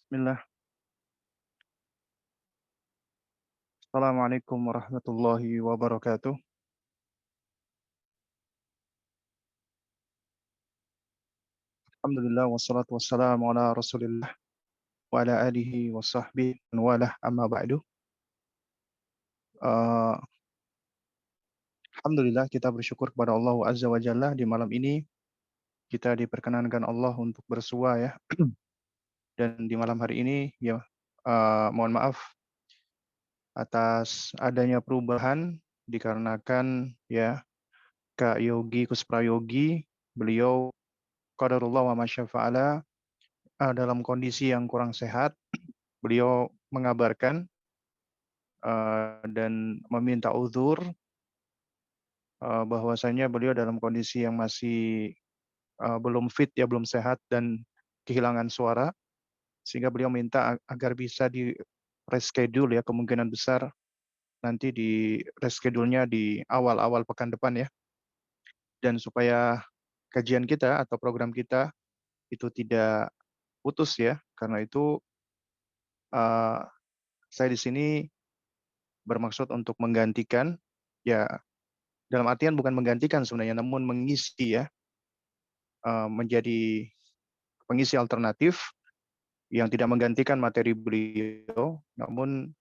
Bismillah. Assalamualaikum warahmatullahi wabarakatuh. Alhamdulillah wassalatu wassalamu ala Rasulillah wa ala alihi wa sahbihi man walah amma ba'du. Eh, Alhamdulillah kita bersyukur kepada Allah Azza wa Jalla di malam ini kita diperkenankan Allah untuk bersua ya. Dan di malam hari ini ya mohon maaf atas adanya perubahan dikarenakan ya Kak Yogi Kusprayogi beliau qadarullah wa masyafa'ala dalam kondisi yang kurang sehat. Beliau mengabarkan dan meminta uzur bahwasanya beliau dalam kondisi yang masih belum fit ya, belum sehat dan kehilangan suara, sehingga beliau minta agar bisa di reschedule ya, kemungkinan besar nanti di reschedule-nya di awal-awal pekan depan ya, dan supaya kajian kita atau program kita itu tidak putus ya, karena itu uh, saya di sini bermaksud untuk menggantikan ya, dalam artian bukan menggantikan sebenarnya, namun mengisi ya, menjadi pengisi alternatif yang tidak menggantikan materi beliau, namun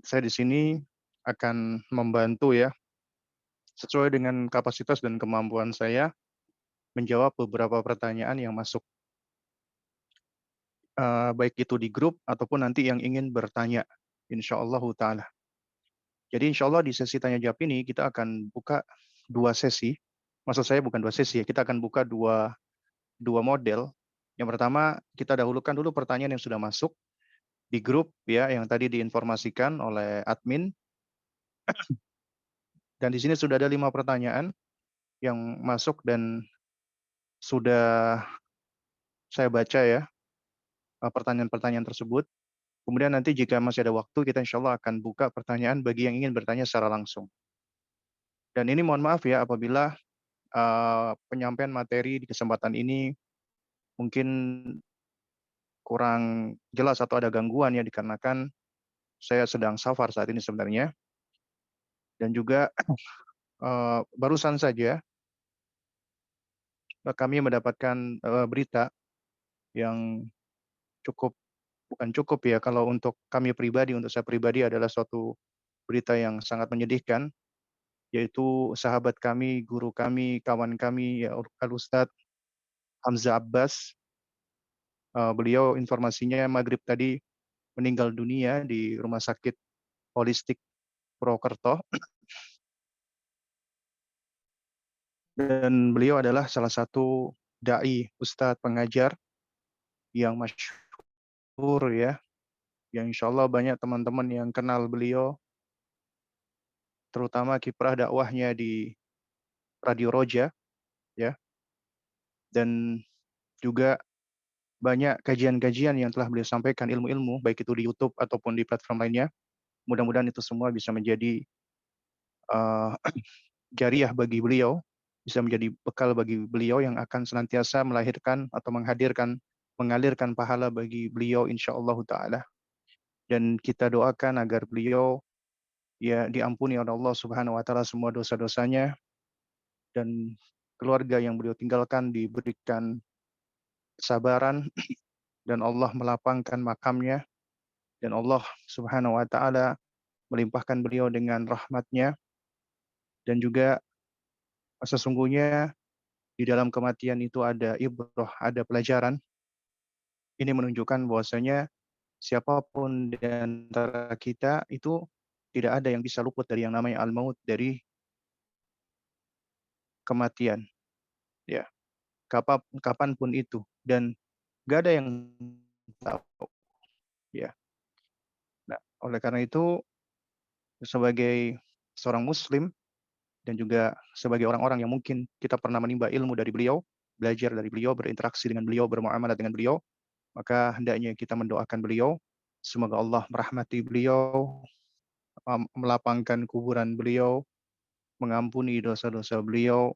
saya di sini akan membantu ya, sesuai dengan kapasitas dan kemampuan saya menjawab beberapa pertanyaan yang masuk, baik itu di grup ataupun nanti yang ingin bertanya, insya Allah ta'ala. Jadi insya Allah di sesi tanya jawab ini kita akan buka dua sesi. Maksud saya bukan dua sesi ya, kita akan buka dua model. Yang pertama, kita dahulukan dulu pertanyaan yang sudah masuk di grup ya, yang tadi diinformasikan oleh admin. Dan di sini sudah ada 5 pertanyaan yang masuk dan sudah saya baca ya, pertanyaan-pertanyaan tersebut. Kemudian nanti jika masih ada waktu, kita insya Allah akan buka pertanyaan bagi yang ingin bertanya secara langsung. Dan ini mohon maaf ya apabila penyampaian materi di kesempatan ini mungkin kurang jelas atau ada gangguan ya, dikarenakan saya sedang safar saat ini sebenarnya. Dan juga barusan saja kami mendapatkan berita yang cukup, bukan cukup ya, kalau untuk kami pribadi, untuk saya pribadi adalah suatu berita yang sangat menyedihkan, yaitu sahabat kami, guru kami, kawan kami, ya, Al-Ustadz Hamzah Abbas. Beliau informasinya maghrib tadi meninggal dunia di Rumah Sakit Holistik Purwokerto. Dan beliau adalah salah satu dai, ustadz, pengajar yang masyhur ya, yang insya Allah banyak teman-teman yang kenal beliau, terutama kiprah dakwahnya di Radio Roja ya, dan juga banyak kajian-kajian yang telah beliau sampaikan, ilmu-ilmu baik itu di YouTube ataupun di platform lainnya. Mudah-mudahan itu semua bisa menjadi uh, jariah bagi beliau, bisa menjadi bekal bagi beliau yang akan senantiasa melahirkan atau mengalirkan pahala bagi beliau insya Allah taala. Dan kita doakan agar beliau ya diampuni oleh Allah Subhanahu wa taala semua dosa-dosanya, dan keluarga yang beliau tinggalkan diberikan kesabaran, dan Allah melapangkan makamnya, dan Allah Subhanahu wa taala melimpahkan beliau dengan rahmatnya. Dan juga sesungguhnya di dalam kematian itu ada ibrah, ada pelajaran. Ini menunjukkan bahwasanya siapapun di antara kita itu tidak ada yang bisa luput dari yang namanya al-maut, dari kematian ya, kapanpun itu, dan gak ada yang tahu ya. Nah, oleh karena itu sebagai seorang muslim dan juga sebagai orang-orang yang mungkin kita pernah menimba ilmu dari beliau, belajar dari beliau, berinteraksi dengan beliau, bermuamalah dengan beliau, maka hendaknya kita mendoakan beliau, semoga Allah merahmati beliau, melapangkan kuburan beliau, mengampuni dosa-dosa beliau,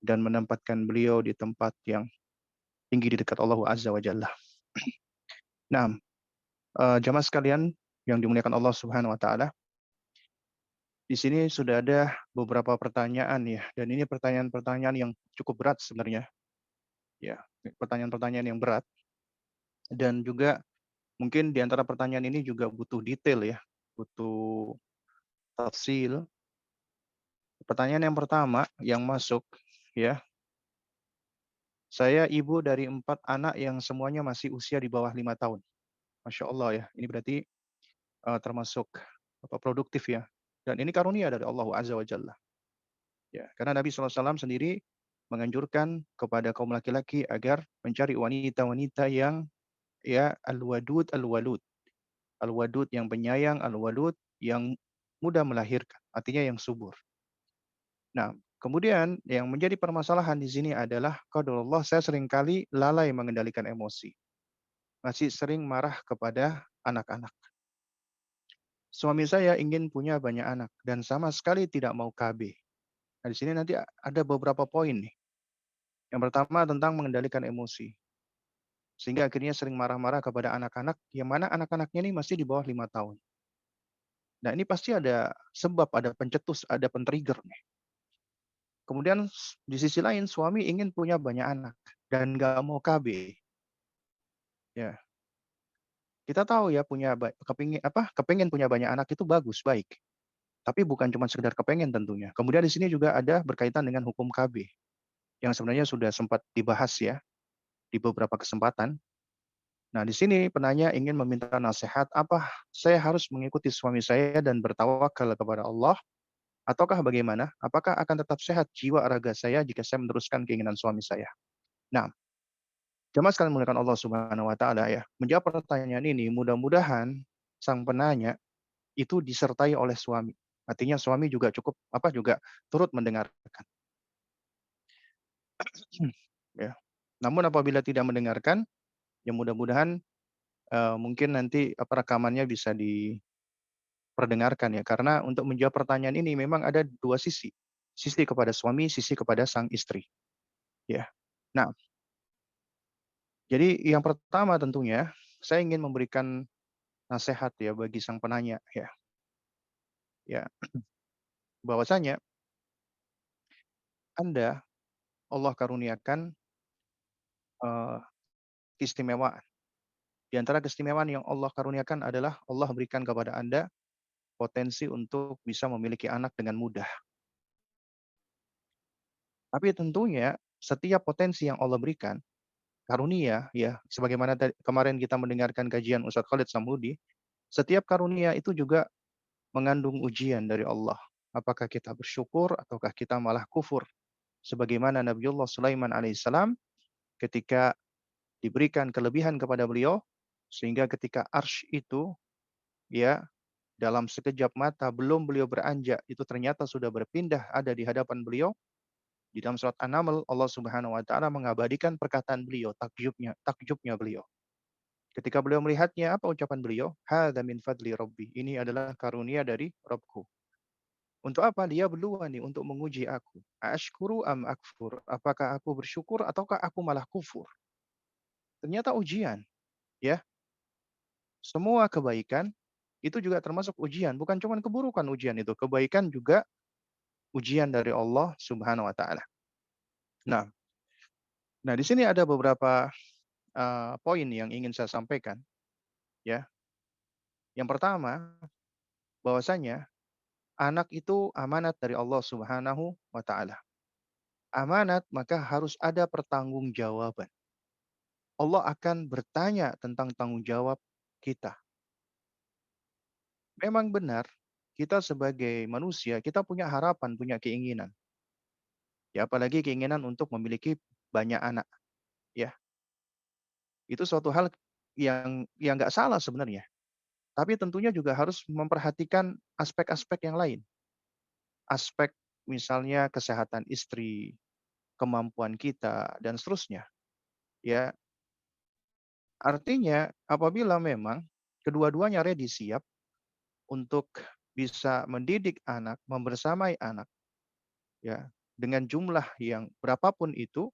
dan menempatkan beliau di tempat yang tinggi di dekat Allah Azza wa Jalla. Nah, jamaah sekalian yang dimuliakan Allah Subhanahu wa taala, di sini sudah ada beberapa pertanyaan ya, dan ini pertanyaan-pertanyaan yang cukup berat sebenarnya, ya. Pertanyaan-pertanyaan yang berat dan juga mungkin di antara pertanyaan ini juga butuh detail ya, butuh tafsil. Pertanyaan yang pertama yang masuk ya, saya ibu dari 4 anak yang semuanya masih usia di bawah 5 tahun. Masya Allah ya, ini berarti termasuk produktif ya. Dan ini karunia dari Allah Azza wa Jalla. Ya, karena Nabi SAW sendiri menganjurkan kepada kaum laki-laki agar mencari wanita-wanita yang ya al-wadud al-walud. Al-wadud yang penyayang, al-walud yang mudah melahirkan, artinya yang subur. Nah, kemudian yang menjadi permasalahan di sini adalah qadarullah saya seringkali lalai mengendalikan emosi. Masih sering marah kepada anak-anak. Suami saya ingin punya banyak anak dan sama sekali tidak mau KB. Nah, di sini nanti ada beberapa poin nih. Yang pertama tentang mengendalikan emosi. Sehingga akhirnya sering marah-marah kepada anak-anak, yang mana anak-anaknya ini masih di bawah 5 tahun. Nah, ini pasti ada sebab, ada pencetus, ada pen-trigger nih. Kemudian di sisi lain suami ingin punya banyak anak dan nggak mau KB. Ya, kita tahu ya punya kepingin punya banyak anak itu bagus, baik. Tapi bukan cuma sekedar kepengen tentunya. Kemudian di sini juga ada berkaitan dengan hukum KB yang sebenarnya sudah sempat dibahas ya di beberapa kesempatan. Nah, di sini penanya ingin meminta nasihat, apa saya harus mengikuti suami saya dan bertawakal kepada Allah ataukah bagaimana? Apakah akan tetap sehat jiwa raga saya jika saya meneruskan keinginan suami saya? Nah, jemaah sekalian dimuliakan Allah Subhanahu wa taala ya. Menjawab pertanyaan ini mudah-mudahan sang penanya itu disertai oleh suami. Artinya suami juga juga turut mendengarkan. Ya. Namun apabila tidak mendengarkan, ya mudah-mudahan mungkin nanti rekamannya bisa diperdengarkan ya. Karena untuk menjawab pertanyaan ini memang ada dua sisi. Sisi kepada suami, sisi kepada sang istri. Ya. Nah, jadi yang pertama tentunya saya ingin memberikan nasihat ya bagi sang penanya ya. Ya, bahwasanya Anda Allah karuniakan eee, keistimewaan. Di antara keistimewaan yang Allah karuniakan adalah Allah berikan kepada Anda potensi untuk bisa memiliki anak dengan mudah. Tapi tentunya setiap potensi yang Allah berikan, karunia ya, sebagaimana kemarin kita mendengarkan kajian Ustadz Khalid Samhudi, setiap karunia itu juga mengandung ujian dari Allah. Apakah kita bersyukur ataukah kita malah kufur? Sebagaimana Nabiullah Sulaiman alaihissalam ketika diberikan kelebihan kepada beliau, sehingga ketika arsy itu ya dalam sekejap mata belum beliau beranjak itu ternyata sudah berpindah ada di hadapan beliau. Di dalam surat An-Naml Allah Subhanahu wa taala mengabadikan perkataan beliau, takjubnya beliau. Ketika beliau melihatnya, apa ucapan beliau? Hadza min fadli rabbi. Ini adalah karunia dari Rabbku. Untuk apa? Dia berluan nih untuk menguji aku. Ashkuru am akfur? Apakah aku bersyukur ataukah aku malah kufur? Ternyata ujian, ya. Semua kebaikan itu juga termasuk ujian, bukan cuma keburukan ujian itu, kebaikan juga ujian dari Allah Subhanahu wa taala. Nah, nah di sini ada beberapa poin yang ingin saya sampaikan ya. Yang pertama, bahwasanya anak itu amanat dari Allah Subhanahu wa taala. Amanat maka harus ada pertanggungjawaban. Allah akan bertanya tentang tanggung jawab kita. Memang benar kita sebagai manusia kita punya harapan, punya keinginan. Ya apalagi keinginan untuk memiliki banyak anak, ya. Itu suatu hal yang nggak salah sebenarnya. Tapi tentunya juga harus memperhatikan aspek-aspek yang lain. Aspek misalnya kesehatan istri, kemampuan kita, dan seterusnya. Ya, artinya apabila memang kedua-duanya ready siap untuk bisa mendidik anak, membersamai anak, ya, dengan jumlah yang berapapun itu,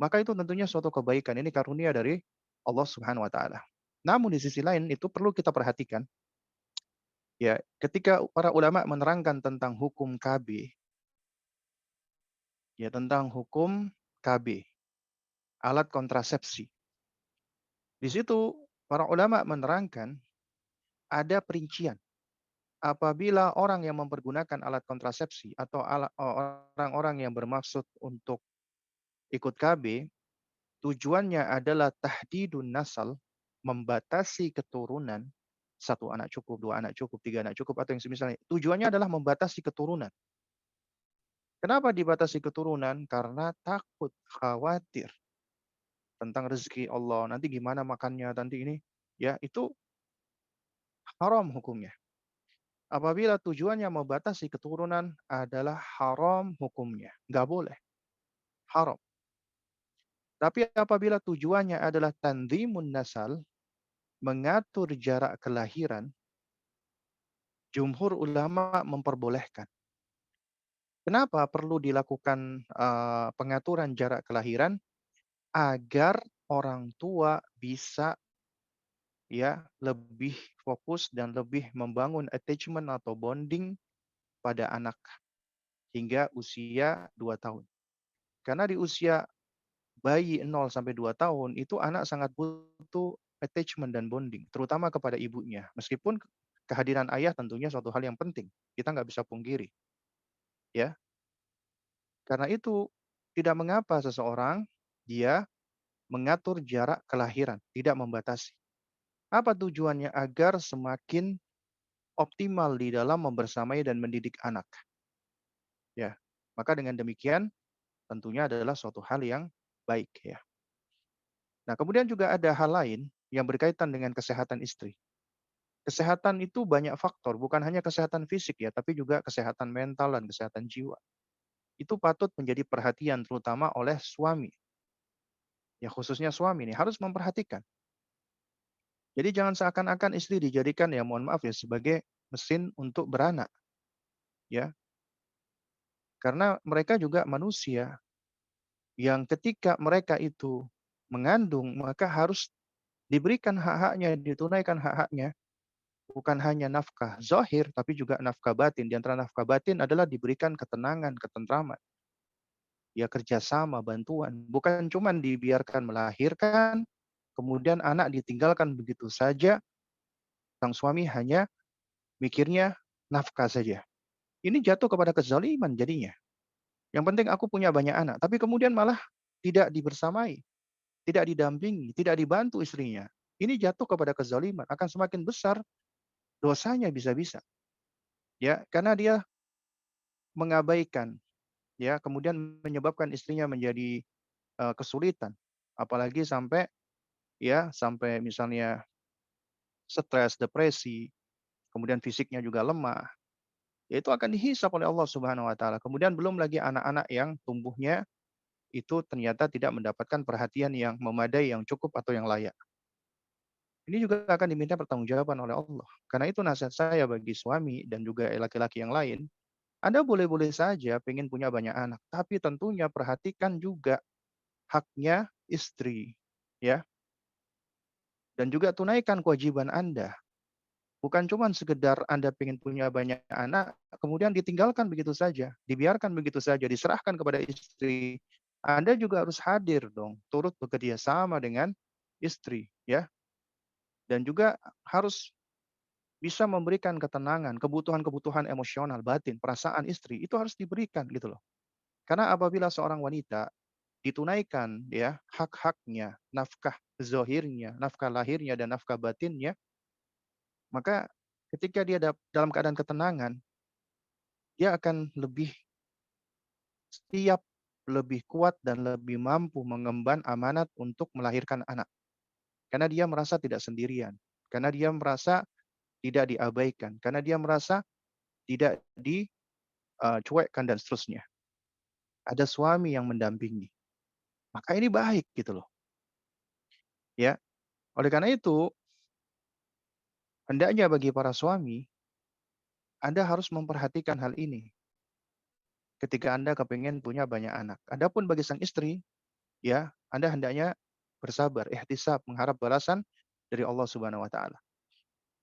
maka itu tentunya suatu kebaikan. Ini karunia dari Allah Subhanahu wa taala. Namun di sisi lain itu perlu kita perhatikan, ya, ketika para ulama menerangkan tentang hukum KB, ya, tentang hukum KB, alat kontrasepsi. Di situ para ulama menerangkan ada perincian. Apabila orang yang mempergunakan alat kontrasepsi atau orang-orang yang bermaksud untuk ikut KB, tujuannya adalah tahdidun nasal, membatasi keturunan, satu anak cukup, dua anak cukup, tiga anak cukup, atau yang semisalnya. Tujuannya adalah membatasi keturunan. Kenapa dibatasi keturunan? Karena takut, khawatir tentang rezeki Allah. Nanti gimana makannya, nanti ini. Ya, itu haram hukumnya. Apabila tujuannya membatasi keturunan adalah haram hukumnya. Nggak boleh. Haram. Tapi apabila tujuannya adalah tanzimun nasal, mengatur jarak kelahiran, jumhur ulama memperbolehkan. Kenapa perlu dilakukan pengaturan jarak kelahiran? Agar orang tua bisa, ya, lebih fokus dan lebih membangun attachment atau bonding pada anak hingga usia 2 tahun. Karena di usia bayi 0 sampai 2 tahun itu anak sangat butuh attachment dan bonding, terutama kepada ibunya. Meskipun kehadiran ayah tentunya suatu hal yang penting, kita nggak bisa pungkiri, ya. Karena itu tidak mengapa seseorang dia mengatur jarak kelahiran, tidak membatasi. Apa tujuannya? Agar semakin optimal di dalam membersamai dan mendidik anak, ya. Maka dengan demikian tentunya adalah suatu hal yang baik, ya. Nah, kemudian juga ada hal lain yang berkaitan dengan kesehatan istri. Kesehatan itu banyak faktor, bukan hanya kesehatan fisik, ya, tapi juga kesehatan mental dan kesehatan jiwa. Itu patut menjadi perhatian terutama oleh suami. Ya, khususnya suami nih harus memperhatikan. Jadi jangan seakan-akan istri dijadikan, ya, mohon maaf ya, sebagai mesin untuk beranak, ya. Karena mereka juga manusia yang ketika mereka itu mengandung maka harus diberikan hak-haknya, ditunaikan hak-haknya. Bukan hanya nafkah zahir, tapi juga nafkah batin. Di antara nafkah batin adalah diberikan ketenangan, ketentraman, ya, kerjasama, bantuan. Bukan cuma dibiarkan melahirkan, kemudian anak ditinggalkan begitu saja, sang suami hanya mikirnya nafkah saja. Ini jatuh kepada kezaliman jadinya. Yang penting aku punya banyak anak, tapi kemudian malah tidak dibersamai, tidak didampingi, tidak dibantu istrinya. Ini jatuh kepada kezaliman, akan semakin besar dosanya bisa-bisa. Ya, karena dia mengabaikan, ya, kemudian menyebabkan istrinya menjadi kesulitan. Apalagi sampai, ya, sampai misalnya stres, depresi, kemudian fisiknya juga lemah. Ya itu akan dihisap oleh Allah Subhanahu wa taala. Kemudian belum lagi anak-anak yang tumbuhnya itu ternyata tidak mendapatkan perhatian yang memadai, yang cukup atau yang layak. Ini juga akan diminta pertanggungjawaban oleh Allah. Karena itu nasihat saya bagi suami dan juga laki-laki yang lain, Anda boleh-boleh saja pengen punya banyak anak, tapi tentunya perhatikan juga haknya istri, ya. Dan juga tunaikan kewajiban Anda. Bukan cuma sekedar Anda pengen punya banyak anak, kemudian ditinggalkan begitu saja, dibiarkan begitu saja, diserahkan kepada istri. Anda juga harus hadir dong, turut bekerja sama dengan istri, ya. Dan juga harus bisa memberikan ketenangan, kebutuhan-kebutuhan emosional, batin, perasaan istri, itu harus diberikan gitu loh. Karena apabila seorang wanita ditunaikan, ya, hak-haknya, nafkah zahirnya, nafkah lahirnya dan nafkah batinnya, maka ketika dia dalam keadaan ketenangan, dia akan lebih siap, lebih kuat dan lebih mampu mengemban amanat untuk melahirkan anak. Karena dia merasa tidak sendirian, karena dia merasa tidak diabaikan, karena dia merasa tidak dicuekkan dan seterusnya. Ada suami yang mendampingi. Maka ini baik gitu loh, ya. Oleh karena itu, hendaknya bagi para suami, Anda harus memperhatikan hal ini ketika Anda kepingin punya banyak anak. Adapun bagi sang istri, ya, Anda hendaknya bersabar, ihtisab, mengharap balasan dari Allah Subhanahu wa taala.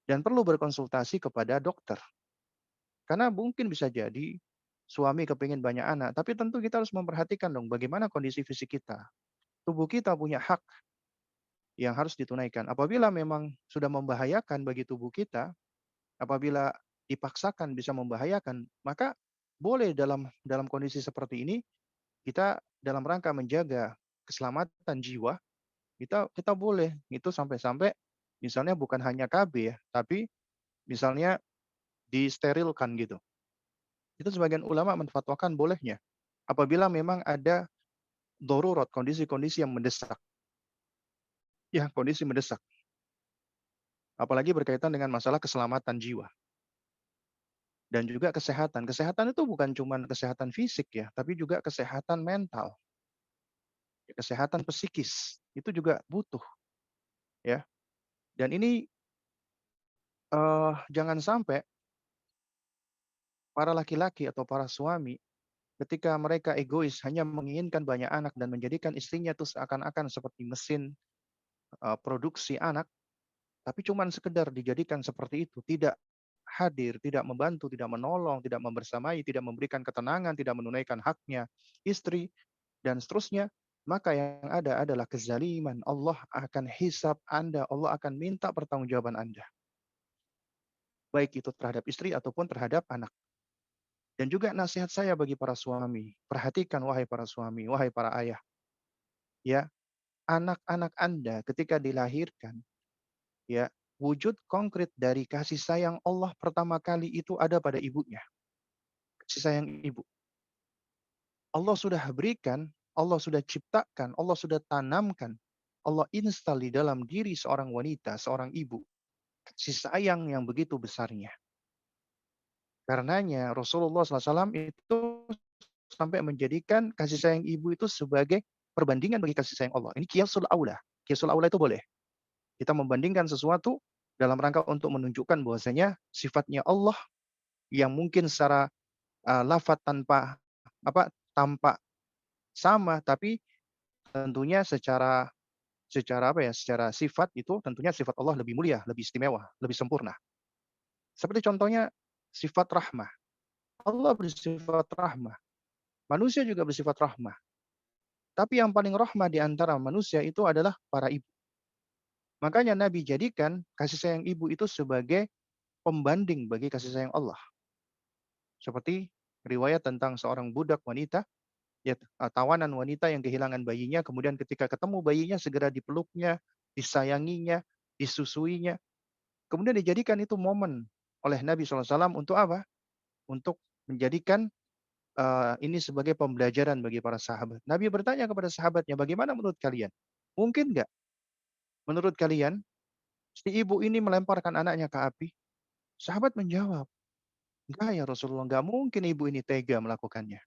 Dan perlu berkonsultasi kepada dokter. Karena mungkin bisa jadi suami kepingin banyak anak, tapi tentu kita harus memperhatikan dong bagaimana kondisi fisik kita. Tubuh kita punya hak yang harus ditunaikan. Apabila memang sudah membahayakan bagi tubuh kita, apabila dipaksakan bisa membahayakan, maka boleh dalam dalam kondisi seperti ini kita dalam rangka menjaga keselamatan jiwa, kita kita boleh itu sampai-sampai misalnya bukan hanya KB ya, tapi misalnya disterilkan gitu. Itu sebagian ulama menfatwakan bolehnya. Apabila memang ada darurat, kondisi-kondisi yang mendesak. Ya, kondisi mendesak. Apalagi berkaitan dengan masalah keselamatan jiwa dan juga kesehatan. Kesehatan itu bukan cuma kesehatan fisik ya, tapi juga kesehatan mental, kesehatan psikis. Itu juga butuh ya. Dan ini jangan sampai para laki-laki atau para suami ketika mereka egois hanya menginginkan banyak anak dan menjadikan istrinya itu seakan-akan seperti mesin produksi anak, tapi cuman sekedar dijadikan seperti itu, tidak hadir, tidak membantu, tidak menolong, tidak membersamai, tidak memberikan ketenangan, tidak menunaikan haknya istri, dan seterusnya, maka yang ada adalah kezaliman. Allah akan hisab Anda, Allah akan minta pertanggungjawaban Anda. Baik itu terhadap istri ataupun terhadap anak. Dan juga nasihat saya bagi para suami, perhatikan wahai para suami, wahai para ayah, ya, anak-anak Anda ketika dilahirkan, ya, wujud konkret dari kasih sayang Allah pertama kali itu ada pada ibunya. Kasih sayang ibu. Allah sudah berikan, Allah sudah ciptakan, Allah sudah tanamkan, Allah install di dalam diri seorang wanita, seorang ibu, kasih sayang yang begitu besarnya. Karenanya Rasulullah SAW itu sampai menjadikan kasih sayang ibu itu sebagai perbandingan bagi kasih sayang Allah. Ini qiyasul aula. Qiyasul aula itu boleh. Kita membandingkan sesuatu dalam rangka untuk menunjukkan bahwasanya sifatnya Allah yang mungkin secara lafaz tampak sama, tapi tentunya secara secara apa ya, secara sifat itu tentunya sifat Allah lebih mulia, lebih istimewa, lebih sempurna. Seperti contohnya sifat rahmah. Allah bersifat rahmah, manusia juga bersifat rahmah. Tapi yang paling rahmah di antara manusia itu adalah para ibu. Makanya Nabi jadikan kasih sayang ibu itu sebagai pembanding bagi kasih sayang Allah. Seperti riwayat tentang seorang budak wanita, ya, tawanan wanita yang kehilangan bayinya, kemudian ketika ketemu bayinya segera dipeluknya, disayanginya, disusuinya. Kemudian dijadikan itu momen oleh Nabi SAW untuk apa? Untuk menjadikan ini sebagai pembelajaran bagi para sahabat. Nabi bertanya kepada sahabatnya, bagaimana menurut kalian? Mungkin nggak menurut kalian si ibu ini melemparkan anaknya ke api? Sahabat menjawab, enggak ya Rasulullah, enggak mungkin ibu ini tega melakukannya.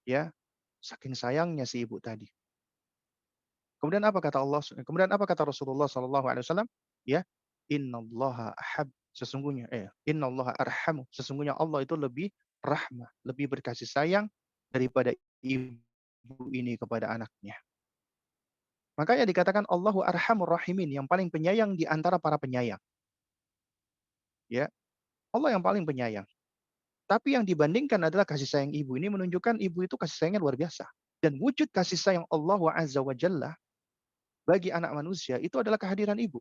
Ya, saking sayangnya si ibu tadi. Kemudian apa kata Rasulullah sallallahu alaihi wasallam? Ya, innallaha innallaha arhamu. Sesungguhnya Allah itu lebih rahmah, lebih berkasih sayang daripada ibu ini kepada anaknya. Makanya dikatakan Allahu arhamur rahimin, yang paling penyayang di antara para penyayang. Ya, Allah yang paling penyayang. Tapi yang dibandingkan adalah kasih sayang ibu ini menunjukkan ibu itu kasih sayangnya luar biasa. Dan wujud kasih sayang Allah Azza wa Jalla bagi anak manusia itu adalah kehadiran ibu.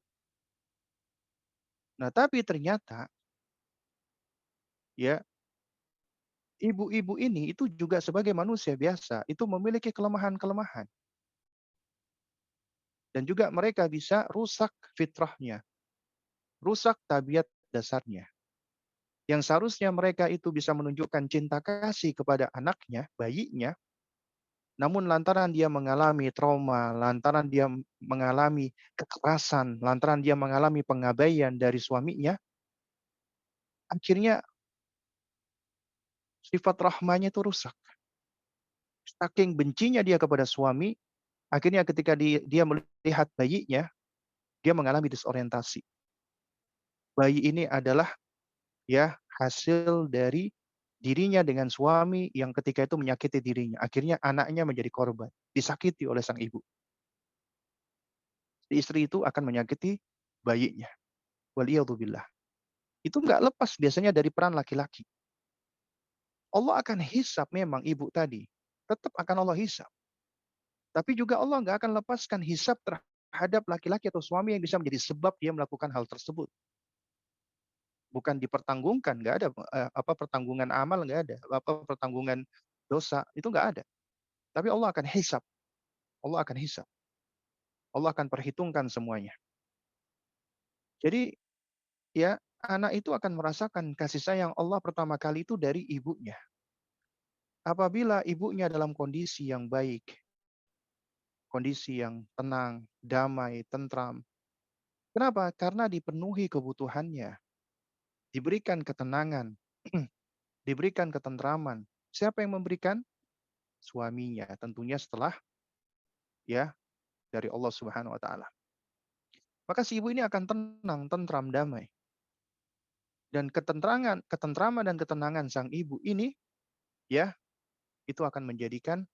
Nah, tapi ternyata ya, ibu-ibu ini itu juga sebagai manusia biasa itu memiliki kelemahan-kelemahan dan juga mereka bisa rusak fitrahnya, rusak tabiat dasarnya. Yang seharusnya mereka itu bisa menunjukkan cinta kasih kepada anaknya, bayinya, namun lantaran dia mengalami trauma, lantaran dia mengalami kekerasan, lantaran dia mengalami pengabaian dari suaminya, akhirnya sifat rahmanya itu rusak. Saking bencinya dia kepada suami, akhirnya ketika dia melihat bayinya, dia mengalami disorientasi. Bayi ini adalah ya hasil dari dirinya dengan suami yang ketika itu menyakiti dirinya. Akhirnya anaknya menjadi korban, disakiti oleh sang ibu. Si istri itu akan menyakiti bayinya. Waliyadzubillah. Itu nggak lepas biasanya dari peran laki-laki. Allah akan hisab memang ibu tadi. Tetap akan Allah hisab. Tapi juga Allah nggak akan lepaskan hisab terhadap laki-laki atau suami yang bisa menjadi sebab dia melakukan hal tersebut. Bukan dipertanggungkan, nggak ada, pertanggungan amal nggak ada, pertanggungan dosa, itu nggak ada. Tapi Allah akan hisab, Allah akan hisab, Allah akan perhitungkan semuanya. Jadi, ya, anak itu akan merasakan kasih sayang Allah pertama kali itu dari ibunya. Apabila ibunya dalam kondisi yang baik, kondisi yang tenang, damai, tentram. Kenapa? Karena dipenuhi kebutuhannya, diberikan ketenangan, diberikan ketentraman. Siapa yang memberikan? Suaminya, tentunya setelah, ya, dari Allah Subhanahu wa taala. Maka si ibu ini akan tenang, tentram, damai. Dan ketentraman dan ketenangan sang ibu ini, ya, itu akan menjadikan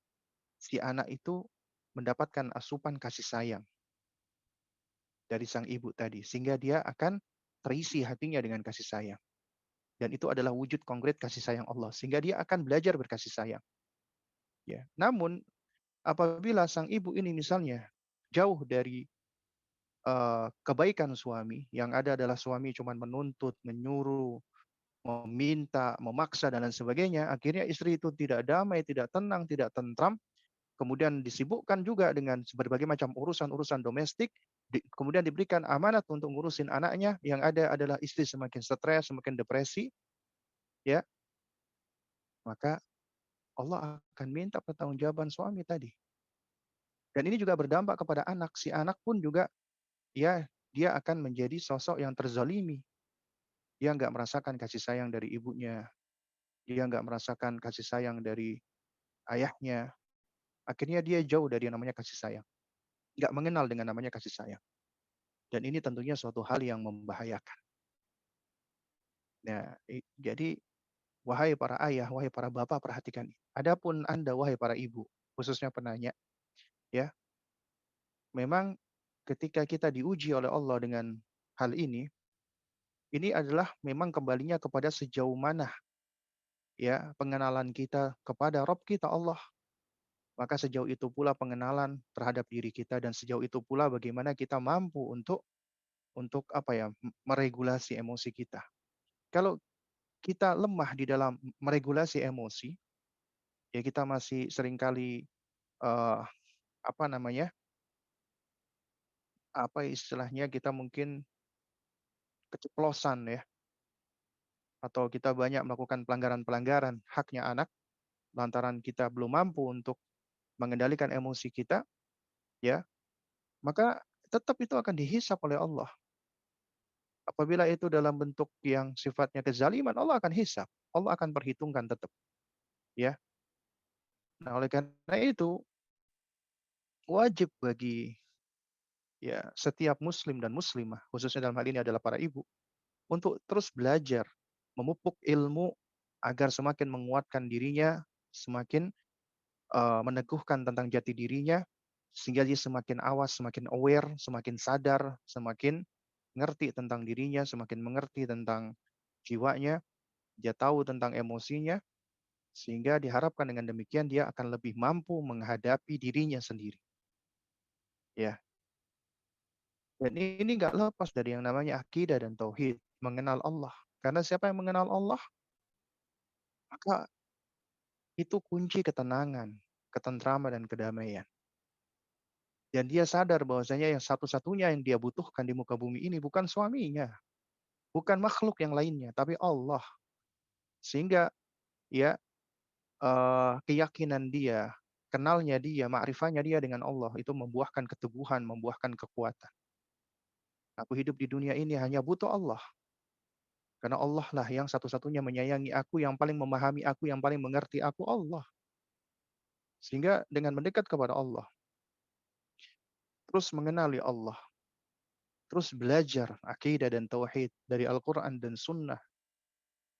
si anak itu mendapatkan asupan kasih sayang dari sang ibu tadi, sehingga dia akan terisi hatinya dengan kasih sayang. Dan itu adalah wujud konkret kasih sayang Allah, sehingga dia akan belajar berkasih sayang. Ya. Namun apabila sang ibu ini misalnya jauh dari kebaikan suami, yang ada adalah suami cuma menuntut, menyuruh, meminta, memaksa dan lain sebagainya, akhirnya istri itu tidak damai, tidak tenang, tidak tentram, kemudian disibukkan juga dengan berbagai macam urusan-urusan domestik, kemudian diberikan amanat untuk ngurusin anaknya, yang ada adalah istri semakin stres, semakin depresi, ya, maka Allah akan minta pertanggungjawaban suami tadi. Dan ini juga berdampak kepada anak. Si anak pun juga, ya, dia akan menjadi sosok yang terzalimi. Dia nggak merasakan kasih sayang dari ibunya. Dia nggak merasakan kasih sayang dari ayahnya. Akhirnya dia jauh dari yang namanya kasih sayang. Nggak mengenal dengan namanya kasih sayang. Dan ini tentunya suatu hal yang membahayakan. Nah, jadi wahai para ayah, wahai para bapak, perhatikan. Adapun Anda, wahai para ibu, khususnya penanya, ya, memang ketika kita diuji oleh Allah dengan hal ini adalah memang kembalinya kepada sejauh mana, ya, pengenalan kita kepada Rabb kita Allah. Maka sejauh itu pula pengenalan terhadap diri kita, dan sejauh itu pula bagaimana kita mampu untuk apa ya, meregulasi emosi kita. Kalau kita lemah di dalam meregulasi emosi, ya kita masih seringkali eh, apa namanya? Apa istilahnya, kita mungkin keceplosan, ya, atau kita banyak melakukan pelanggaran-pelanggaran haknya anak lantaran kita belum mampu untuk mengendalikan emosi kita, ya, maka tetap itu akan dihisap oleh Allah. Apabila itu dalam bentuk yang sifatnya kezaliman, Allah akan hisap, Allah akan perhitungkan tetap, ya. Nah, oleh karena itu wajib bagi, ya, setiap muslim dan muslimah, khususnya dalam hal ini adalah para ibu, untuk terus belajar, memupuk ilmu agar semakin menguatkan dirinya, semakin meneguhkan tentang jati dirinya, sehingga dia semakin awas, semakin aware, semakin sadar, semakin ngerti tentang dirinya, semakin mengerti tentang jiwanya, dia tahu tentang emosinya, sehingga diharapkan dengan demikian dia akan lebih mampu menghadapi dirinya sendiri. Ya, dan ini nggak lepas dari yang namanya akidah dan tauhid, mengenal Allah. Karena siapa yang mengenal Allah, maka itu kunci ketenangan, ketentraman dan kedamaian. Dan dia sadar bahwasanya yang satu-satunya yang dia butuhkan di muka bumi ini bukan suaminya, bukan makhluk yang lainnya, tapi Allah. Sehingga, ya, keyakinan dia, kenalnya dia, ma'rifahnya dia dengan Allah itu membuahkan keteguhan, membuahkan kekuatan. Aku hidup di dunia ini hanya butuh Allah. Karena Allah lah yang satu-satunya menyayangi aku, yang paling memahami aku, yang paling mengerti aku, Allah. Sehingga dengan mendekat kepada Allah, terus mengenali Allah, terus belajar akidah dan tauhid dari Al-Quran dan Sunnah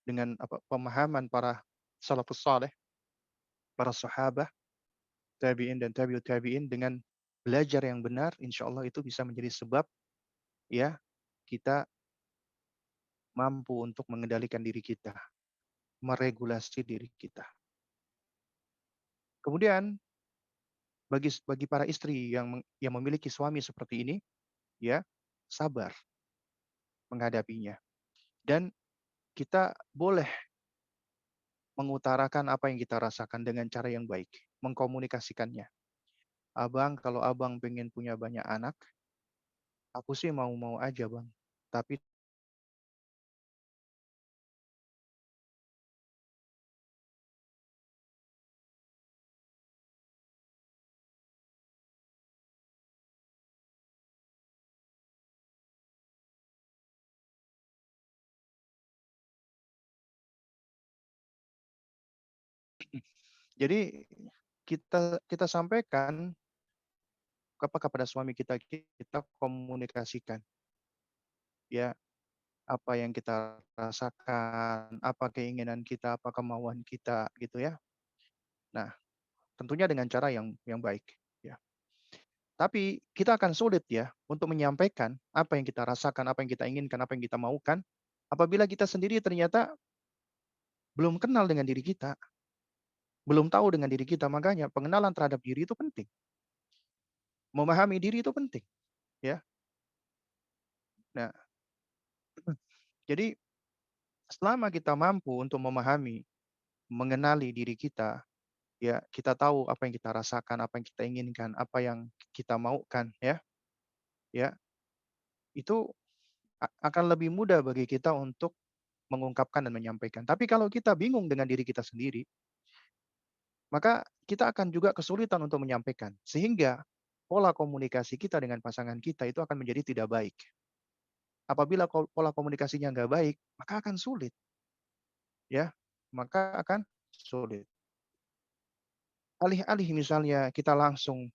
dengan pemahaman para salafus saleh, para sahabat, tabi'in dan tabi'ut tabi'in, dengan belajar yang benar, insya Allah itu bisa menjadi sebab, ya, kita mampu untuk mengendalikan diri kita, meregulasi diri kita. Kemudian bagi para istri yang memiliki suami seperti ini, ya, sabar menghadapinya. Dan kita boleh mengutarakan apa yang kita rasakan dengan cara yang baik, mengkomunikasikannya. "Abang, kalau abang pengen punya banyak anak, aku sih mau-mau aja, Bang. Tapi." Jadi kita kita sampaikan kepada suami kita, kita komunikasikan, ya, apa yang kita rasakan, apa keinginan kita, apa kemauan kita, gitu ya. Nah, tentunya dengan cara yang baik, ya. Tapi kita akan sulit ya untuk menyampaikan apa yang kita rasakan, apa yang kita inginkan, apa yang kita maukan, apabila kita sendiri ternyata belum kenal dengan diri kita, belum tahu dengan diri kita. Makanya pengenalan terhadap diri itu penting. Memahami diri itu penting, ya. Nah, jadi selama kita mampu untuk memahami, mengenali diri kita, ya, kita tahu apa yang kita rasakan, apa yang kita inginkan, apa yang kita maukan, ya, ya, itu akan lebih mudah bagi kita untuk mengungkapkan dan menyampaikan. Tapi kalau kita bingung dengan diri kita sendiri, maka kita akan juga kesulitan untuk menyampaikan. Sehingga pola komunikasi kita dengan pasangan kita itu akan menjadi tidak baik. Apabila pola komunikasinya nggak baik, maka akan sulit, ya, maka akan sulit. Alih-alih misalnya kita langsung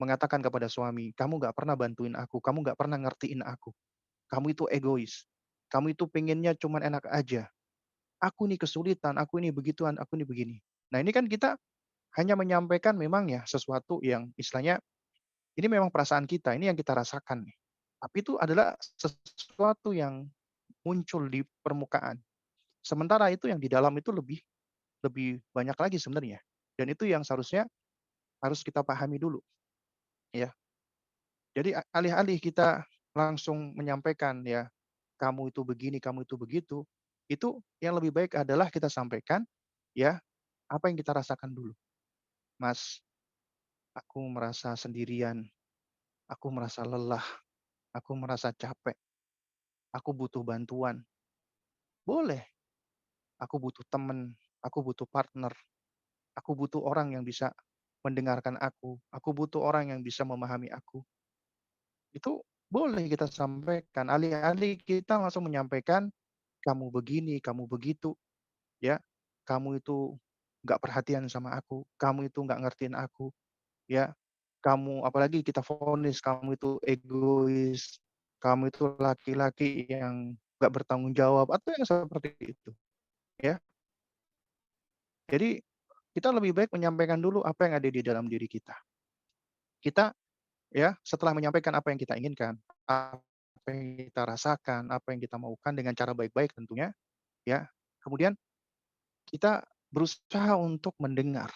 mengatakan kepada suami, "Kamu nggak pernah bantuin aku, kamu nggak pernah ngertiin aku, kamu itu egois, kamu itu pengennya cuman enak aja. Aku nih kesulitan, aku ini begituan, aku ini begini." Nah, ini kan kita hanya menyampaikan memang ya sesuatu yang istilahnya ini memang perasaan kita, ini yang kita rasakan nih. Tapi itu adalah sesuatu yang muncul di permukaan. Sementara itu yang di dalam itu lebih lebih banyak lagi sebenarnya. Dan itu yang seharusnya harus kita pahami dulu, ya. Jadi alih-alih kita langsung menyampaikan ya, "Kamu itu begini, kamu itu begitu," itu yang lebih baik adalah kita sampaikan, ya, apa yang kita rasakan dulu. "Mas, aku merasa sendirian, aku merasa lelah, aku merasa capek, aku butuh bantuan." Boleh, "Aku butuh teman, aku butuh partner, aku butuh orang yang bisa mendengarkan aku butuh orang yang bisa memahami aku." Itu boleh kita sampaikan, alih-alih kita langsung menyampaikan, "Kamu begini, kamu begitu, ya. Kamu itu nggak perhatian sama aku, kamu itu nggak ngertiin aku, ya. Kamu," apalagi kita vonis, "Kamu itu egois, kamu itu laki-laki yang nggak bertanggung jawab," atau yang seperti itu, ya. Jadi kita lebih baik menyampaikan dulu apa yang ada di dalam diri kita. Kita, ya, setelah menyampaikan apa yang kita inginkan, apa yang kita rasakan, apa yang kita maukan dengan cara baik-baik tentunya, ya. Kemudian kita berusaha untuk mendengar,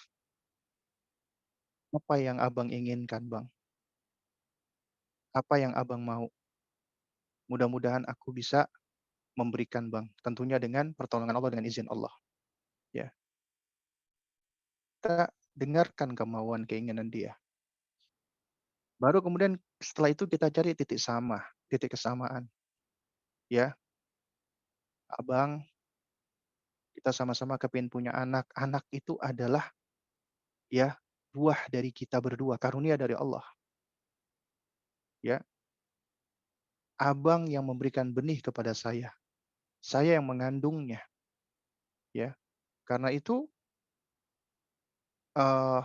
"Apa yang Abang inginkan, Bang? Apa yang Abang mau? Mudah-mudahan aku bisa memberikan, Bang." Tentunya dengan pertolongan Allah, dengan izin Allah, ya. Kita dengarkan kemauan, keinginan dia. Baru kemudian setelah itu kita cari titik sama, titik kesamaan, ya. "Abang, kita sama-sama kepingin punya anak. Anak itu adalah, ya, buah dari kita berdua, karunia dari Allah, ya. Abang yang memberikan benih kepada saya yang mengandungnya, ya. Karena itu, eee,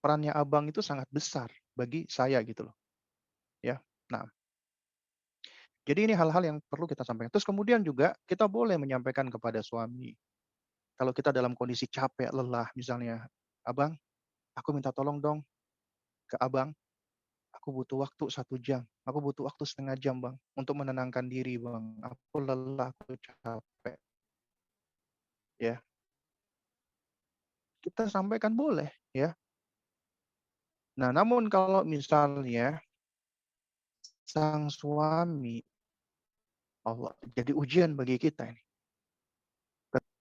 perannya Abang itu sangat besar bagi saya," gitu loh, ya. Nah, jadi ini hal-hal yang perlu kita sampaikan. Terus kemudian juga kita boleh menyampaikan kepada suami, kalau kita dalam kondisi capek, lelah misalnya, "Abang, aku minta tolong dong ke Abang, aku butuh waktu 1 jam. Aku butuh waktu 1/2 jam, Bang, untuk menenangkan diri, Bang. Aku lelah, aku capek, ya. Kita sampaikan boleh, ya. Nah, namun kalau misalnya sang suami, Allah jadi ujian bagi kita ini.